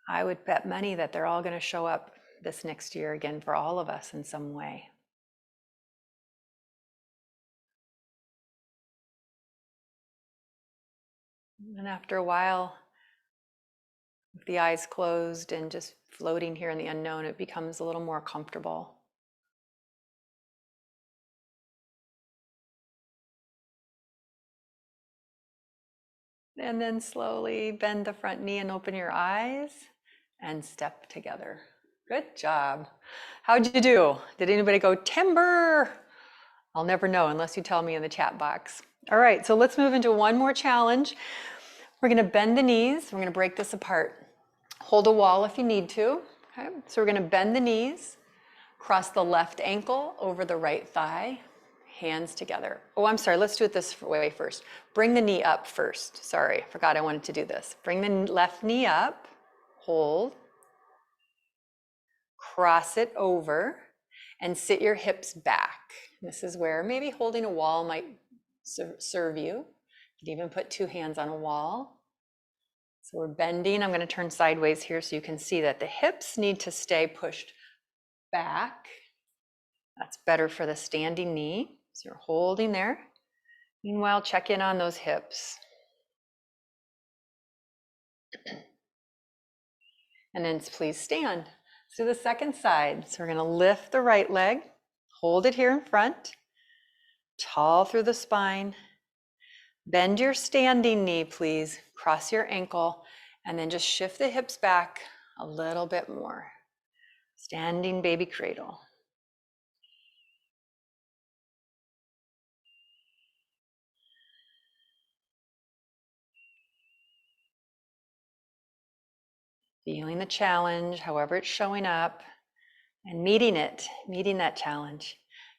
I would bet money that they're all going to show up this next year again for all of us in some way. And after a while, with the eyes closed and just floating here in the unknown, it becomes a little more comfortable. And then slowly bend the front knee and open your eyes and step together. Good job. How'd you do? Did anybody go timber? I'll never know unless you tell me in the chat box. All right, so let's move into one more challenge. We're going to bend the knees. We're going to break this apart. Hold a wall if you need to. Okay, so we're going to bend the knees, cross the left ankle over the right thigh, hands together. Oh, I'm sorry, let's do it this way first. Bring the knee up first. Sorry, forgot I wanted to do this. Bring the left knee up, hold, cross it over, and sit your hips back. This is where maybe holding a wall might serve you. You can even put two hands on a wall. So we're bending. I'm going to turn sideways here so you can see that the hips need to stay pushed back. That's better for the standing knee. So you're holding there. Meanwhile, check in on those hips. And then please stand. Let's do the second side. So we're going to lift the right leg, hold it here in front, tall through the spine. Bend your standing knee, please. Cross your ankle, and then just shift the hips back a little bit more. Standing baby cradle. Feeling the challenge, however it's showing up, and meeting that challenge.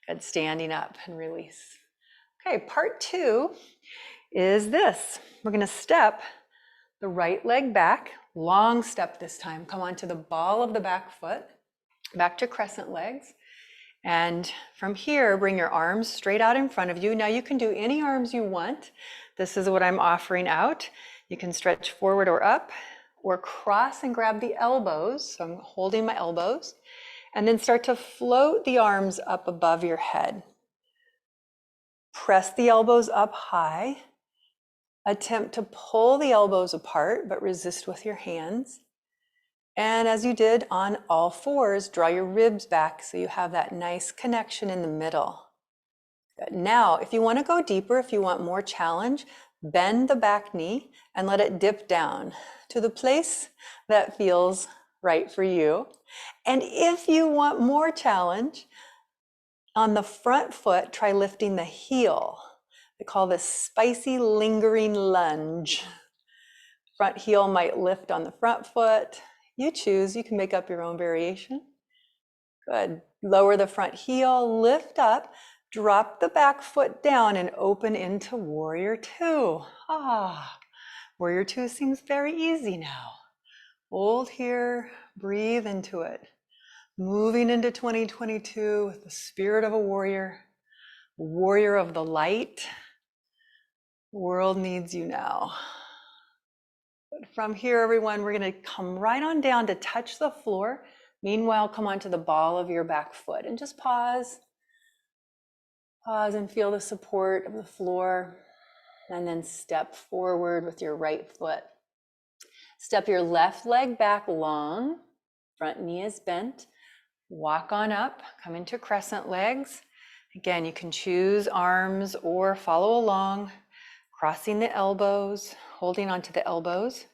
Good, standing up and release. Okay, part 2 is this. We're going to step the right leg back, long step this time. Come onto the ball of the back foot, back to crescent legs. And from here, bring your arms straight out in front of you. Now you can do any arms you want. This is what I'm offering out. You can stretch forward or up, or cross and grab the elbows. So I'm holding my elbows. And then start to float the arms up above your head. Press the elbows up high. Attempt to pull the elbows apart, but resist with your hands. And as you did on all fours, draw your ribs back so you have that nice connection in the middle. Good. Now, if you want to go deeper, if you want more challenge, bend the back knee and let it dip down to the place that feels right for you. And if you want more challenge, on the front foot, try lifting the heel. They call this spicy lingering lunge. Front heel might lift on the front foot. You choose, you can make up your own variation. Good. Lower the front heel, lift up, drop the back foot down and open into warrior 2. Warrior 2 seems very easy now. Hold here, breathe into it. Moving into 2022 with the spirit of a warrior of the light. The world needs you now. From here, everyone, we're going to come right on down to touch the floor. Meanwhile, come onto the ball of your back foot and just pause. Pause and feel the support of the floor. And then step forward with your right foot. Step your left leg back long. Front knee is bent. Walk on up, come into crescent legs. Again, you can choose arms or follow along. Crossing the elbows, holding onto the elbows,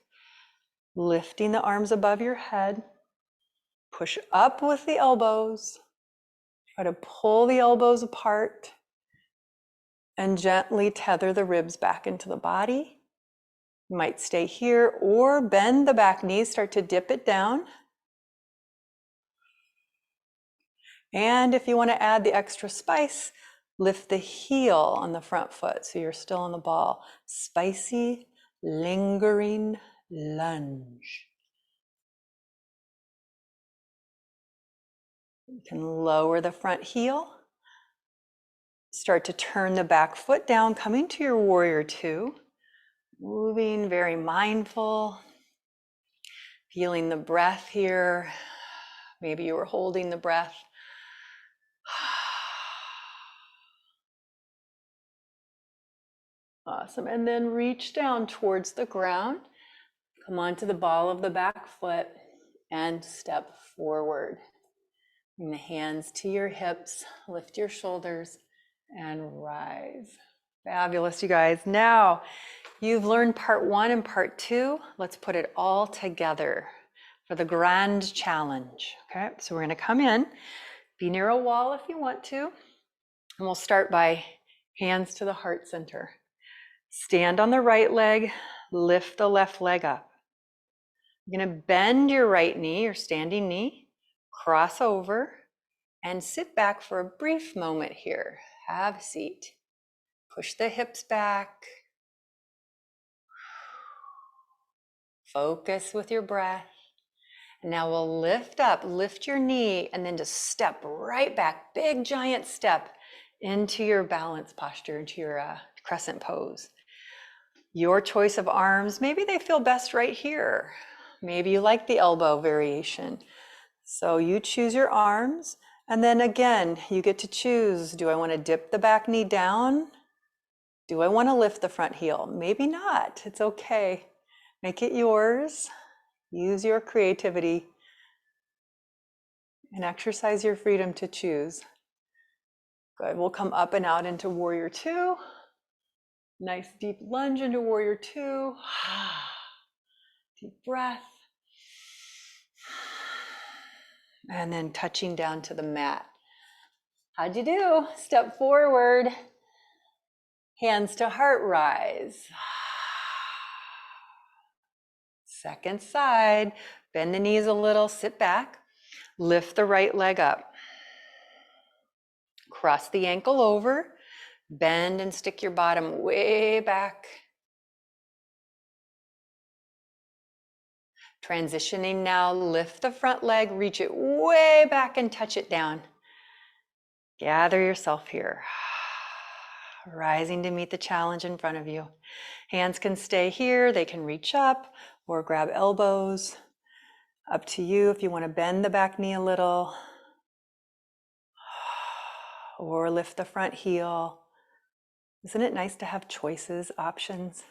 lifting the arms above your head, push up with the elbows, try to pull the elbows apart, and gently tether the ribs back into the body. You might stay here or bend the back knee, start to dip it down. And if you want to add the extra spice, lift the heel on the front foot so you're still on the ball. Spicy, lingering lunge. You can lower the front heel. Start to turn the back foot down, coming to your warrior two. Moving, very mindful. Feeling the breath here. Maybe you were holding the breath. Awesome. And then reach down towards the ground. Come onto the ball of the back foot and step forward. Bring the hands to your hips, lift your shoulders and rise. Fabulous, you guys. Now you've learned part one and part two. Let's put it all together for the grand challenge. Okay, so we're going to come in, be near a wall if you want to, and we'll start by hands to the heart center. Stand on the right leg, lift the left leg up. You're going to bend your right knee, your standing knee, cross over, and sit back for a brief moment here. Have a seat. Push the hips back. Focus with your breath. And now we'll lift up, lift your knee, and then just step right back. Big giant step into your balance posture, into your crescent pose. Your choice of arms, maybe they feel best right here. Maybe you like the elbow variation. So you choose your arms, and then again, you get to choose, do I want to dip the back knee down? Do I want to lift the front heel? Maybe not, it's okay. Make it yours, use your creativity, and exercise your freedom to choose. Good, we'll come up and out into warrior two. Nice deep lunge into warrior two. Deep breath. And then touching down to the mat. How'd you do? Step forward. Hands to heart, rise. Second side. Bend the knees a little, sit back. Lift the right leg up. Cross the ankle over. Bend and stick your bottom way back. Transitioning now, lift the front leg, reach it way back and touch it down. Gather yourself here. Rising to meet the challenge in front of you. Hands can stay here, they can reach up or grab elbows. Up to you if you want to bend the back knee a little. Or lift the front heel. Isn't it nice to have choices, options?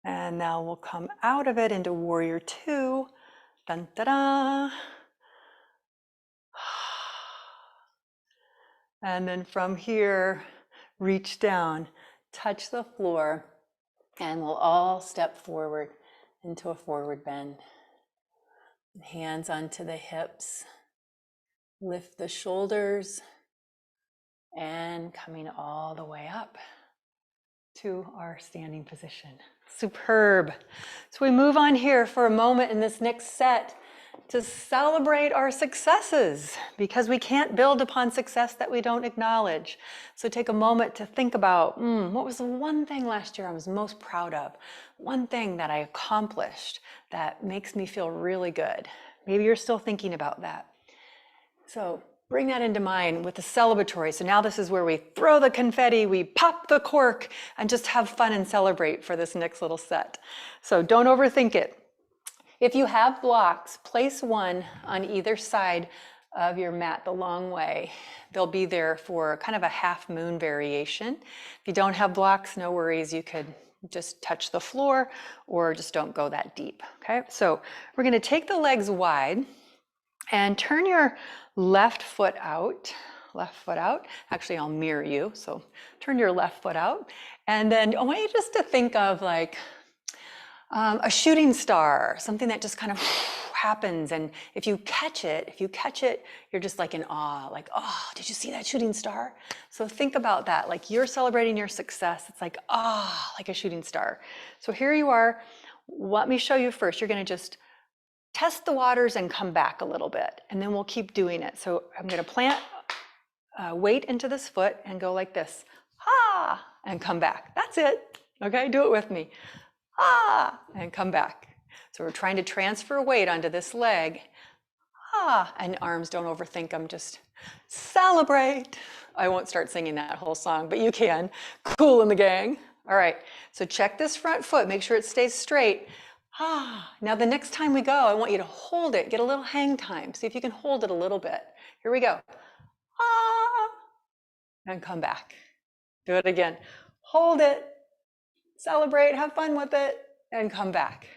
And now we'll come out of it into warrior two. Dun, da, da. And then from here, reach down, touch the floor, and we'll all step forward into a forward bend. Hands onto the hips. Lift the shoulders and coming all the way up to our standing position. Superb. So we move on here for a moment in this next set to celebrate our successes, because we can't build upon success that we don't acknowledge. So take a moment to think about, what was the one thing last year I was most proud of? One thing that I accomplished that makes me feel really good. Maybe you're still thinking about that. So bring that into mind with the celebratory. So now this is where we throw the confetti, we pop the cork, and just have fun and celebrate for this next little set. So don't overthink it. If you have blocks, place one on either side of your mat the long way. They'll be there for kind of a half moon variation. If you don't have blocks, no worries. You could just touch the floor or just don't go that deep. Okay, so we're going to take the legs wide and turn your left foot out. Actually, I'll mirror you. So turn your left foot out. And then I want you just to think of like a shooting star, something that just kind of happens. And if you catch it, you're just like in awe, like, oh, did you see that shooting star? So think about that, like you're celebrating your success. It's like, ah, like a shooting star. So here you are. Let me show you first. You're going to just test the waters and come back a little bit, and then we'll keep doing it. So I'm going to plant weight into this foot and go like this, ah, and come back. That's it. Okay, do it with me. Ah, and come back. So we're trying to transfer weight onto this leg. Ah, and arms, don't overthink them, just celebrate. I won't start singing that whole song, but you can. Cool in the gang. All right, so check this front foot, make sure it stays straight. Ah, now the next time we go, I want you to hold it, get a little hang time. See if you can hold it a little bit. Here we go. Ah, and come back. Do it again. Hold it, celebrate, have fun with it, and come back.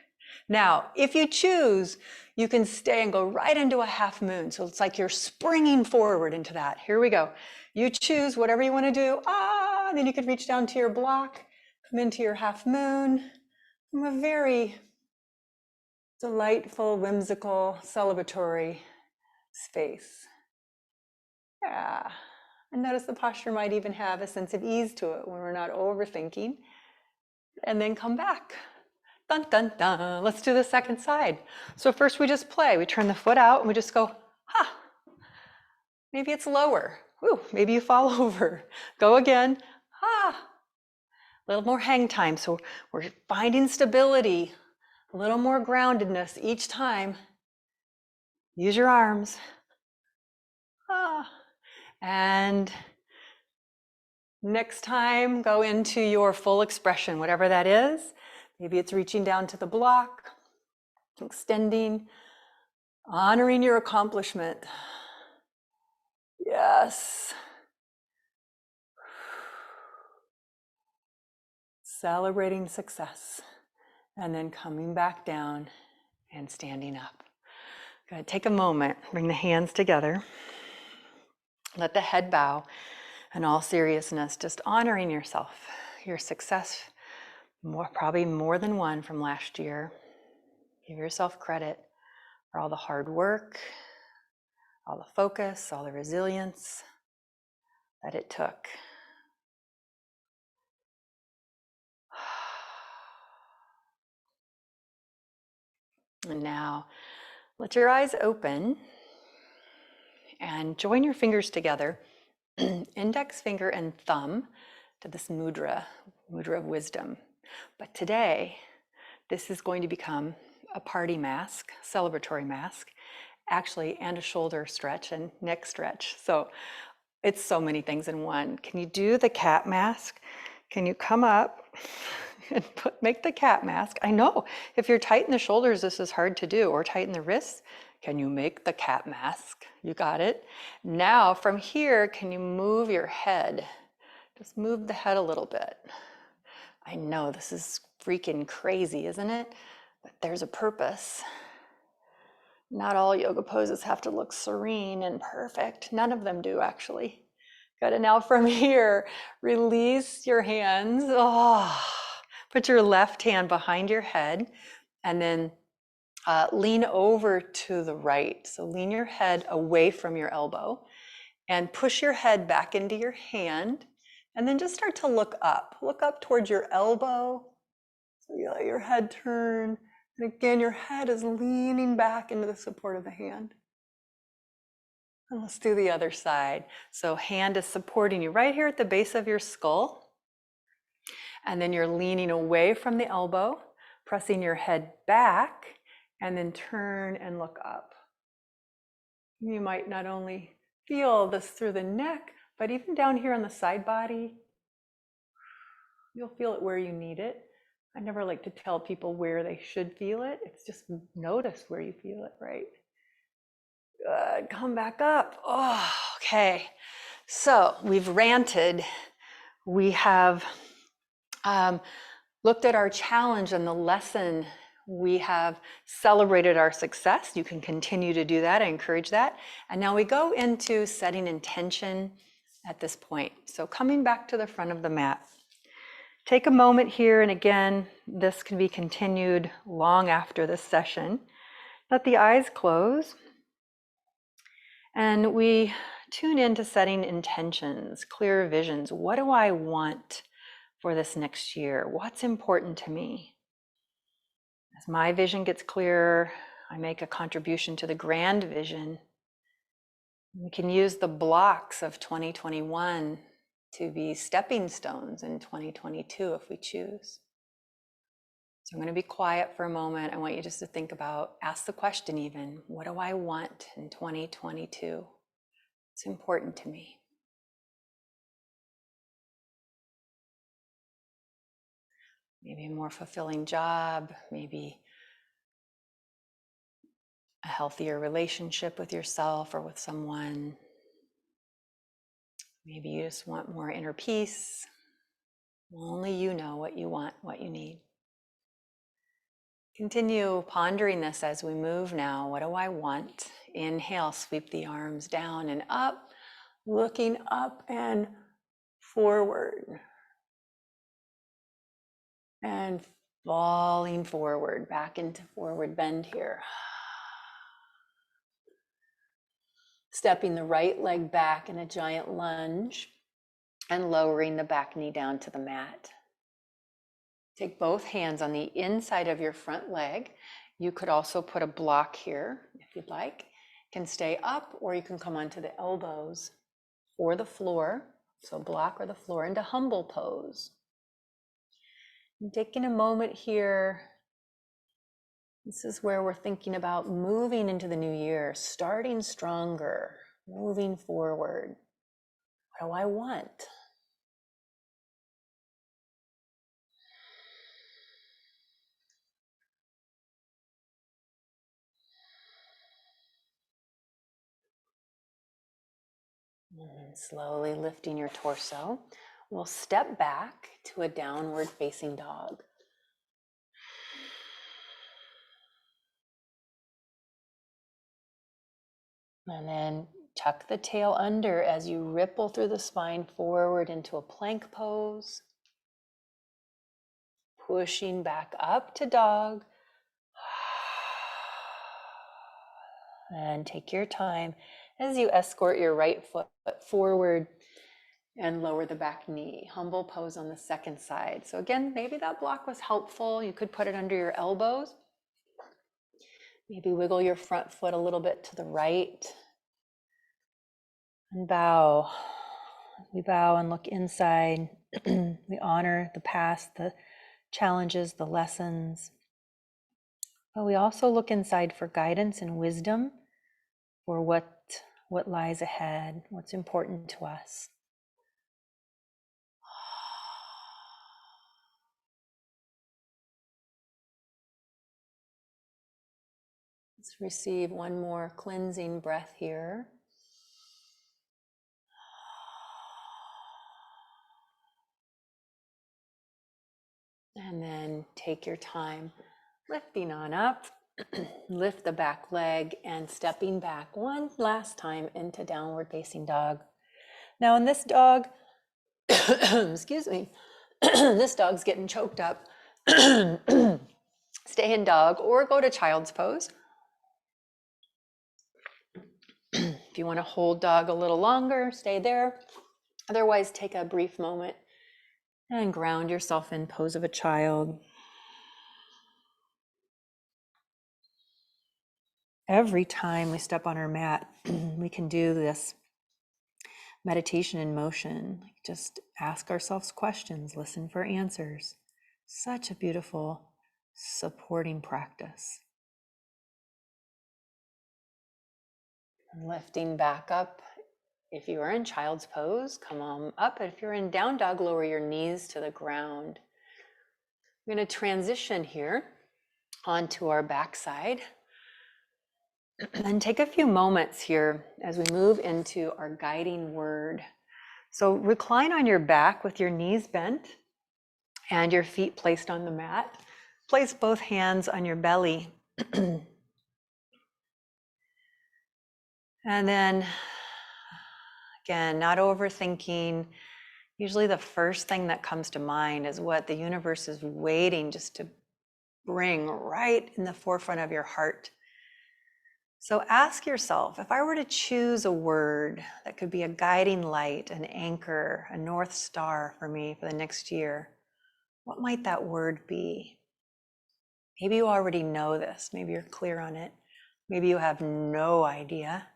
Now, if you choose, you can stay and go right into a half moon. So it's like you're springing forward into that. Here we go. You choose whatever you want to do. Ah, and then you could reach down to your block, come into your half moon from a very delightful, whimsical, celebratory space. Yeah. And notice the posture might even have a sense of ease to it when we're not overthinking. And then come back. Dun, dun, dun. Let's do the second side. So first we just play. We turn the foot out and we just go, ha. Maybe it's lower. Ooh, maybe you fall over. Go again. Ha. A little more hang time. So we're finding stability, a little more groundedness each time. Use your arms. Ah. And next time, go into your full expression, whatever that is. Maybe it's reaching down to the block, extending, honoring your accomplishment. Yes. Celebrating success. And then coming back down and standing up. Good. Take a moment, bring the hands together. Let the head bow. In all seriousness, just honoring yourself, your success, probably more than one from last year. Give yourself credit for all the hard work, all the focus, all the resilience that it took. And now let your eyes open and join your fingers together, index finger and thumb, to this mudra of wisdom. But today, this is going to become a party mask, celebratory mask, actually, and a shoulder stretch and neck stretch. So it's so many things in one. Can you do the cat mask? Can you come up and make the cat mask? I know if you're tight in the shoulders, this is hard to do, or tight in the wrists. Can you make the cat mask? You got it. Now from here, can you move your head? Just move the head a little bit. I know this is freaking crazy, isn't it? But there's a purpose. Not all yoga poses have to look serene and perfect. None of them do, actually. Good. And now from here, release your hands. Oh, put your left hand behind your head and then lean over to the right. So lean your head away from your elbow and push your head back into your hand. And then just start to look up. Look up towards your elbow. So you let your head turn. And again, your head is leaning back into the support of the hand. And let's do the other side. So hand is supporting you right here at the base of your skull. And then you're leaning away from the elbow, pressing your head back, and then turn and look up. You might not only feel this through the neck, but even down here on the side body. You'll feel it where you need it. I never like to tell people where they should feel it. It's just notice where you feel it, right? Good. Come back up. Oh, okay. So we've ranted. We have looked at our challenge and the lesson. We have celebrated our success. You can continue to do that. I encourage that. And now we go into setting intention at this point. So coming back to the front of the mat. Take a moment here, and again, this can be continued long after this session, Let the eyes close. And we tune into setting intentions, clear visions. What do I want for this next year? What's important to me? As my vision gets clearer, I make a contribution to the grand vision. We can use the blocks of 2021 to be stepping stones in 2022 if we choose. So I'm going to be quiet for a moment. I want you just to think about, ask the question even, what do I want in 2022? It's important to me. Maybe a more fulfilling job, maybe a healthier relationship with yourself or with someone. Maybe you just want more inner peace. Only you know what you want, what you need. Continue pondering this as we move now. What do I want? Inhale, sweep the arms down and up, looking up and forward. And falling forward, back into forward bend here. Stepping the right leg back in a giant lunge and lowering the back knee down to the mat. Take both hands on the inside of your front leg. You could also put a block here if you'd like. You can stay up or you can come onto the elbows or the floor. So block or the floor into humble pose. And taking a moment here. This is where we're thinking about moving into the new year, starting stronger, moving forward. What do I want? And slowly lifting your torso, we'll step back to a downward facing dog. And then tuck the tail under as you ripple through the spine forward into a plank pose. Pushing back up to dog. And take your time as you escort your right foot forward and lower the back knee. Humble pose on the second side. So again, maybe that block was helpful. You could put it under your elbows. Maybe wiggle your front foot a little bit to the right. And bow. We bow and look inside. We honor the past, the challenges, the lessons. But we also look inside for guidance and wisdom for what lies ahead, what's important to us. Let's receive one more cleansing breath here. And then take your time lifting on up. Lift the back leg and stepping back one last time into downward facing dog. Now in this dog, excuse me, this dog's getting choked up. Stay in dog or go to child's pose. If you want to hold dog a little longer, stay there. Otherwise, take a brief moment and ground yourself in pose of a child. Every time we step on our mat, we can do this meditation in motion. Just ask ourselves questions, listen for answers. Such a beautiful supporting practice. And lifting back up. If you are in child's pose, come on up. If you're in down dog, lower your knees to the ground. We're going to transition here onto our backside. And take a few moments here as we move into our guiding word. So recline on your back with your knees bent and your feet placed on the mat. Place both hands on your belly. And then, again, not overthinking. Usually the first thing that comes to mind is what the universe is waiting just to bring right in the forefront of your heart. So ask yourself, if I were to choose a word that could be a guiding light, an anchor, a North Star for me for the next year, what might that word be? Maybe you already know this. Maybe you're clear on it. Maybe you have no idea.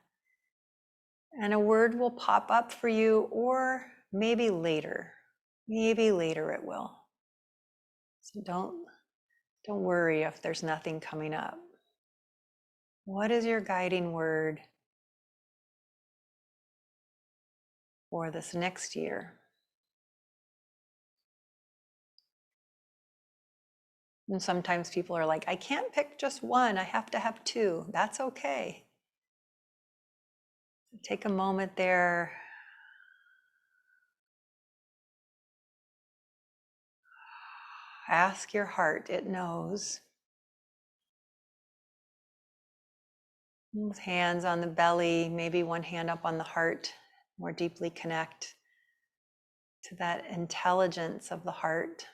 And a word will pop up for you, or maybe later. Maybe later it will. So don't worry if there's nothing coming up. What is your guiding word for this next year? And sometimes people are like, I can't pick just one, I have to have two. That's okay. Take a moment there. Ask your heart, it knows. With hands on the belly, maybe one hand up on the heart, more deeply connect to that intelligence of the heart.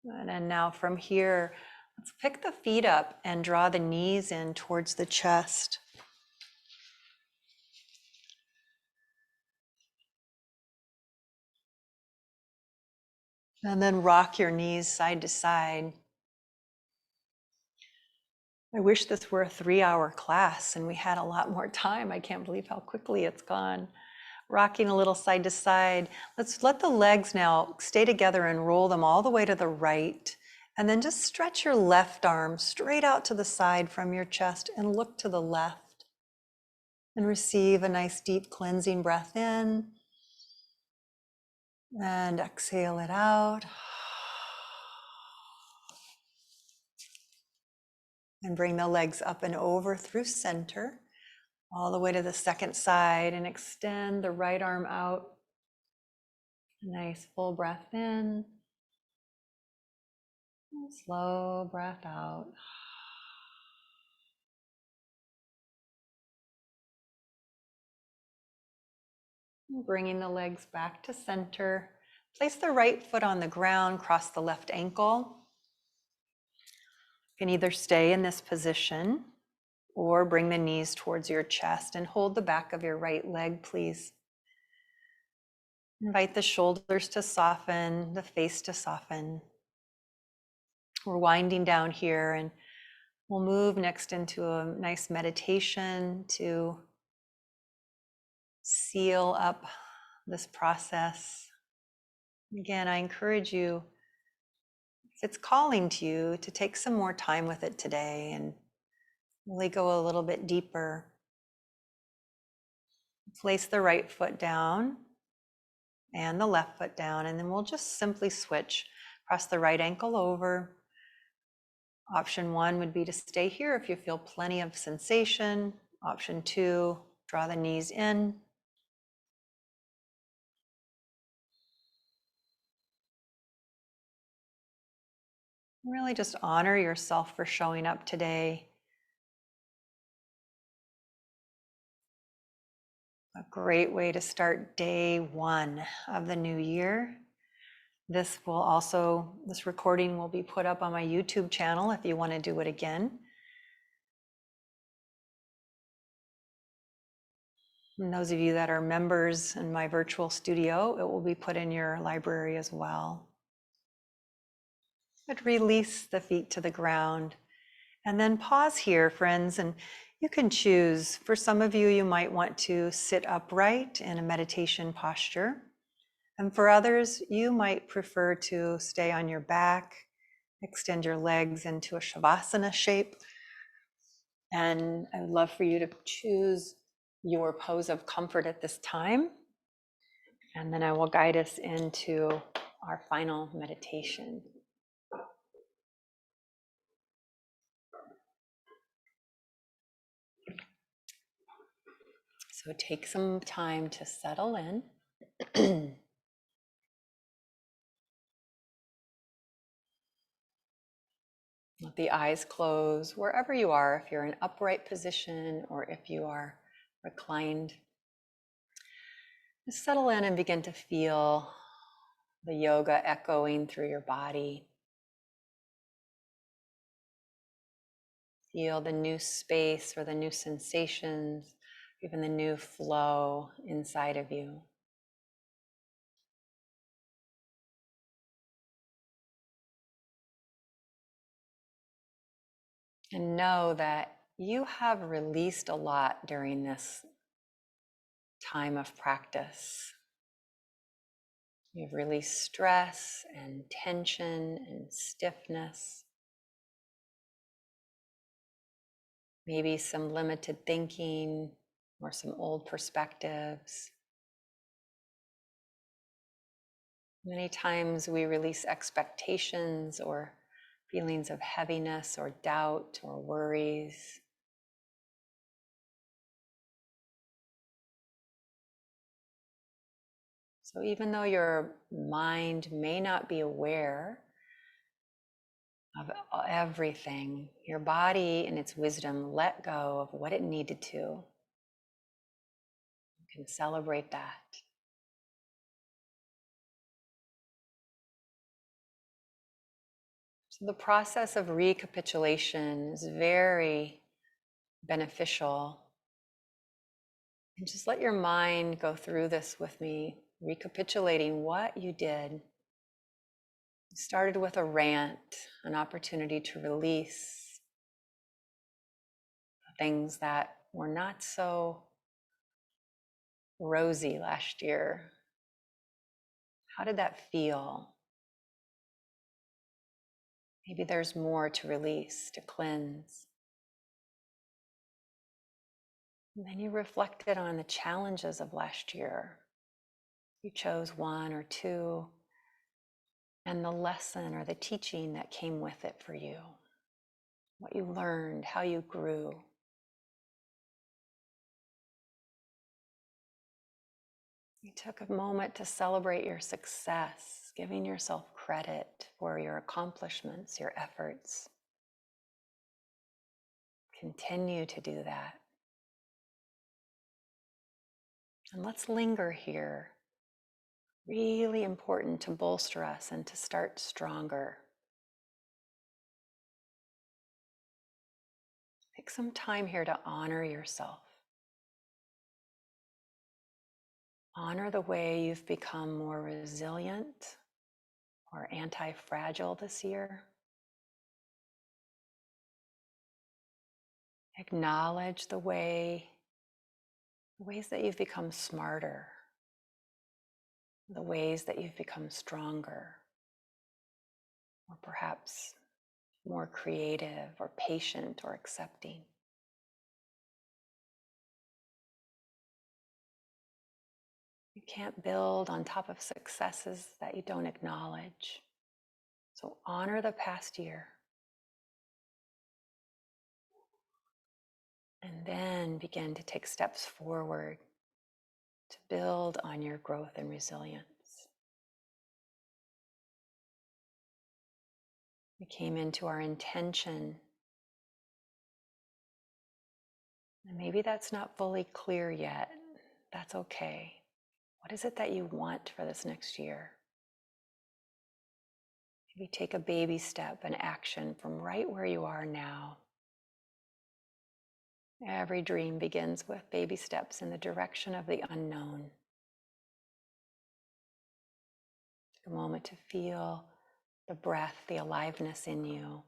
And then now from here, let's pick the feet up and draw the knees in towards the chest. And then rock your knees side to side. I wish this were a 3-hour class and we had a lot more time. I can't believe how quickly it's gone. Rocking a little side to side. Let's let the legs now stay together and roll them all the way to the right. And then just stretch your left arm straight out to the side from your chest and look to the left. And receive a nice deep cleansing breath in. And exhale it out. And bring the legs up and over through center, all the way to the second side, and extend the right arm out. Nice full breath in. And slow breath out. And bringing the legs back to center. Place the right foot on the ground, cross the left ankle. You can either stay in this position or bring the knees towards your chest and hold the back of your right leg, please. Invite the shoulders to soften, the face to soften. We're winding down here, and we'll move next into a nice meditation to seal up this process. Again, I encourage you, if it's calling to you, to take some more time with it today and really go a little bit deeper. Place the right foot down and the left foot down, and then we'll just simply switch. Cross the right ankle over. Option 1 would be to stay here if you feel plenty of sensation. Option 2, draw the knees in. Really just honor yourself for showing up today. A great way to start day 1 of the new year. This recording will be put up on my YouTube channel if you want to do it again. And those of you that are members in my virtual studio, it will be put in your library as well. But release the feet to the ground. And then pause here, friends, and you can choose. For some of you, you might want to sit upright in a meditation posture. And for others, you might prefer to stay on your back, extend your legs into a Shavasana shape. And I would love for you to choose your pose of comfort at this time. And then I will guide us into our final meditation. So take some time to settle in. Let the eyes close wherever you are, if you're in upright position or if you are reclined. Just settle in and begin to feel the yoga echoing through your body. Feel the new space or the new sensations, even the new flow inside of you. And know that you have released a lot during this time of practice. You've released stress and tension and stiffness, maybe some limited thinking or some old perspectives. Many times we release expectations or feelings of heaviness or doubt or worries. So even though your mind may not be aware of everything, your body in its wisdom let go of what it needed to. You can celebrate that. So the process of recapitulation is very beneficial. And just let your mind go through this with me, recapitulating what you did. You started with a rant, an opportunity to release things that were not so rosy last year. How did that feel? Maybe there's more to release, to cleanse. And then you reflected on the challenges of last year. You chose one or two, and the lesson or the teaching that came with it for you. What you learned, how you grew. You took a moment to celebrate your success, giving yourself credit for your accomplishments, your efforts. Continue to do that. And let's linger here. Really important to bolster us and to start stronger. Take some time here to honor yourself. Honor the way you've become more resilient or anti-fragile this year. Acknowledge the ways that you've become smarter, the ways that you've become stronger, or perhaps more creative or patient or accepting. You can't build on top of successes that you don't acknowledge. So honor the past year. And then begin to take steps forward to build on your growth and resilience. We came into our intention. And maybe that's not fully clear yet. That's okay. What is it that you want for this next year? Maybe take a baby step, an action from right where you are now. Every dream begins with baby steps in the direction of the unknown. Take a moment to feel the breath, the aliveness in you.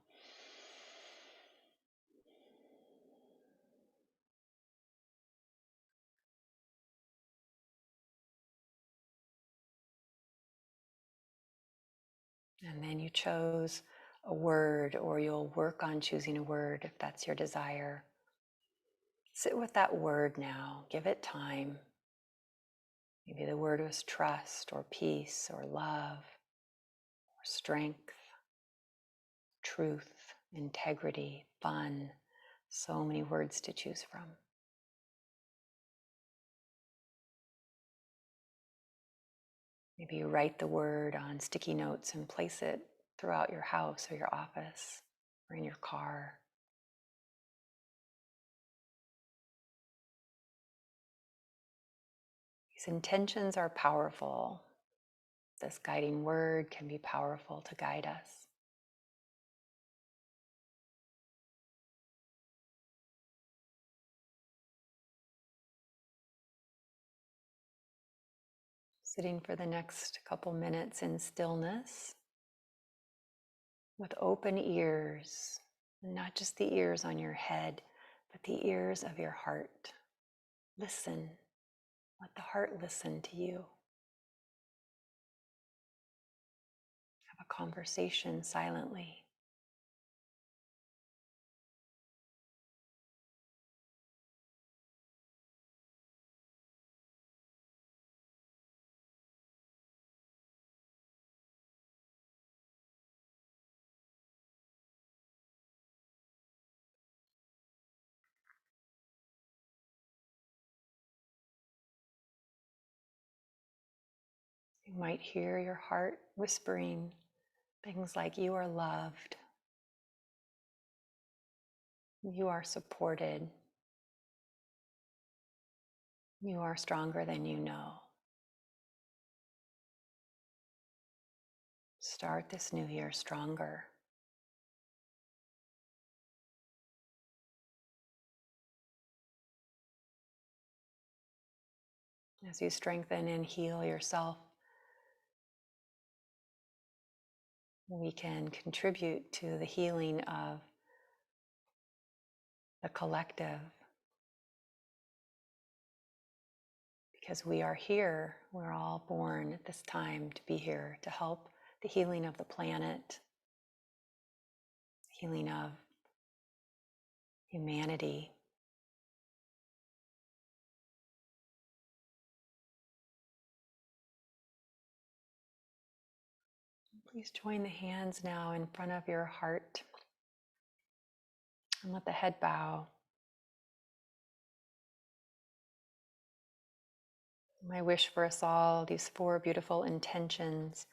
And then you chose a word, or you'll work on choosing a word if that's your desire. Sit with that word now. Give it time. Maybe the word was trust or peace or love or strength, truth, integrity, fun. So many words to choose from. Maybe you write the word on sticky notes and place it throughout your house or your office or in your car. These intentions are powerful. This guiding word can be powerful to guide us. Sitting for the next couple minutes in stillness with open ears, and not just the ears on your head, but the ears of your heart. Listen. Let the heart listen to you. Have a conversation silently. You might hear your heart whispering things like, you are loved, you are supported, you are stronger than you know. Start this new year stronger. As you strengthen and heal yourself, we can contribute to the healing of the collective. Because we are here, we're all born at this time to be here to help the healing of the planet, healing of humanity. Please join the hands now in front of your heart and let the head bow. My wish for us all, these 4 beautiful intentions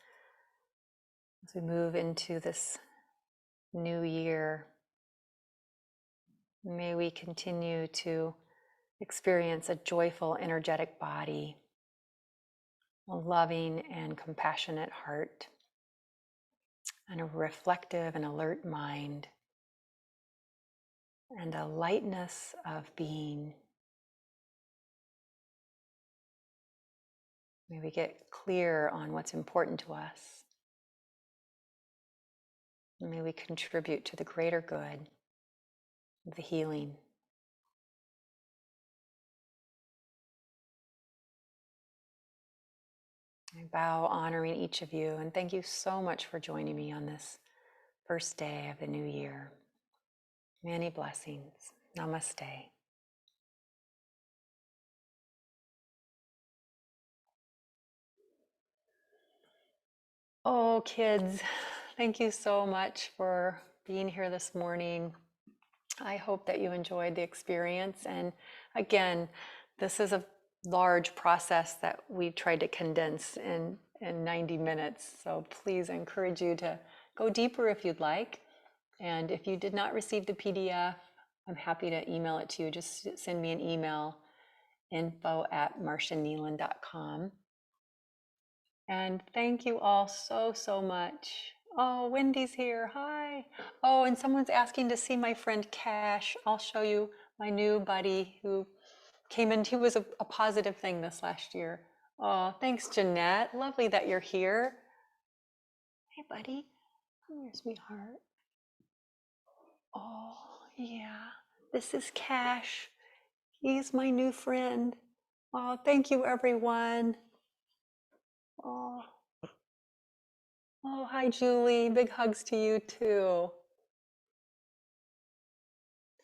as we move into this new year. May we continue to experience a joyful, energetic body, a loving and compassionate heart, and a reflective and alert mind, and a lightness of being. May we get clear on what's important to us. And may we contribute to the greater good of the healing. I bow honoring each of you, and thank you so much for joining me on this first day of the new year. Many blessings. Namaste. Oh, kids, thank you so much for being here this morning. I hope that you enjoyed the experience. And again, this is a large process that we tried to condense in 90 minutes. So please, I encourage you to go deeper if you'd like. And if you did not receive the PDF, I'm happy to email it to you. Just send me an email, info@marshanieland.com. And thank you all so much. Oh, Wendy's here. Hi. Oh, and someone's asking to see my friend Cash. I'll show you my new buddy who came in. He was a positive thing this last year. Oh, thanks, Jeanette. Lovely that you're here. Hey, buddy. Come here, sweetheart. Oh, yeah. This is Cash. He's my new friend. Oh, thank you, everyone. Oh. Oh, hi, Julie. Big hugs to you, too.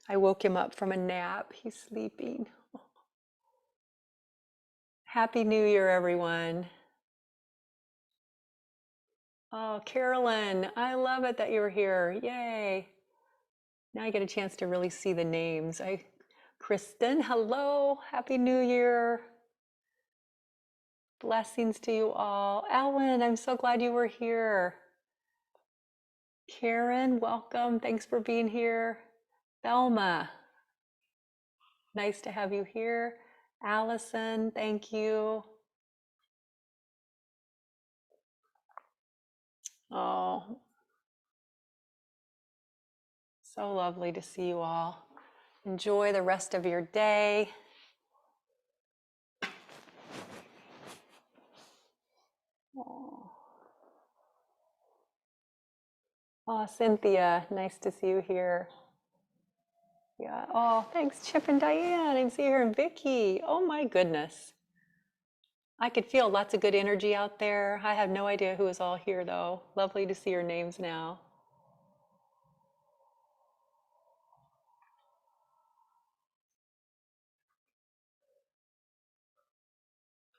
I woke him up from a nap. He's sleeping. Happy New Year, everyone. Oh, Carolyn, I love it that you're here. Yay. Now I get a chance to really see the names. Kristen, hello. Happy New Year. Blessings to you all. Ellen, I'm so glad you were here. Karen, welcome. Thanks for being here. Thelma, nice to have you here. Allison, thank you. Oh, so lovely to see you all. Enjoy the rest of your day. Oh, oh, Cynthia, nice to see you here. Yeah. Oh, thanks, Chip and Diane. I see you here, and Vicky. Oh my goodness. I could feel lots of good energy out there. I have no idea who is all here though. Lovely to see your names now.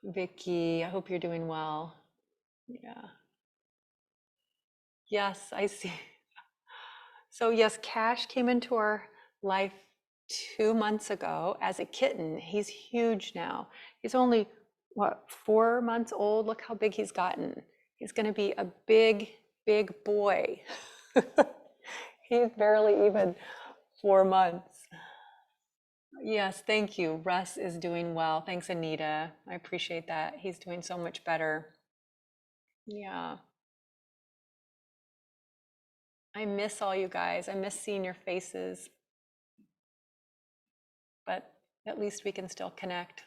Vicky, I hope you're doing well. Yeah. Yes, I see. So yes, Cash came into our life 2 months ago as a kitten. He's huge now. He's only, what, 4 months old? Look how big he's gotten. He's going to be a big, big boy. He's barely even 4 months. Yes, thank you. Russ is doing well. Thanks, Anita. I appreciate that. He's doing so much better. Yeah. I miss all you guys. I miss seeing your faces, but at least we can still connect.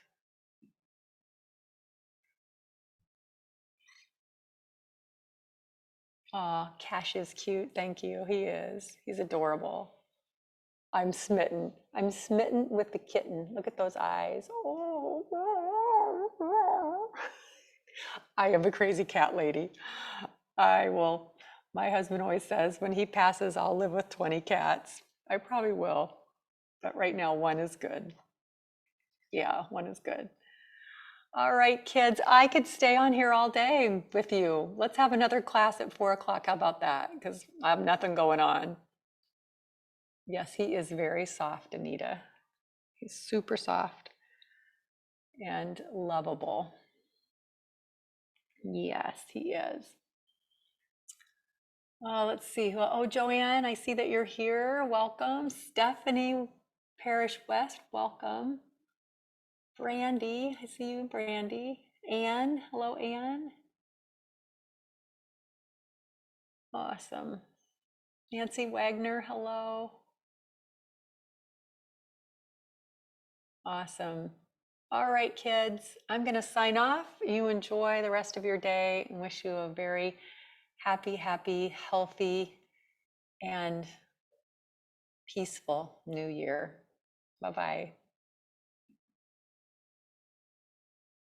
Aw, Cash is cute. Thank you. He is. He's adorable. I'm smitten. I'm smitten with the kitten. Look at those eyes. Oh. I am a crazy cat lady. I will, my husband always says, when he passes, I'll live with 20 cats. I probably will, but right now one is good. Yeah, one is good. All right, kids, I could stay on here all day with you. Let's have another class at 4 o'clock. How about that? Because I have nothing going on. Yes, he is very soft, Anita. He's super soft and lovable. Yes, he is. Let's see. Oh, Joanne, I see that you're here. Welcome. Stephanie Parish West, welcome. Brandy, I see you, Brandy. Anne, hello, Anne. Awesome. Nancy Wagner, hello. Awesome. All right, kids, I'm going to sign off. You enjoy the rest of your day and wish you a very happy, healthy, and peaceful new year. Bye bye.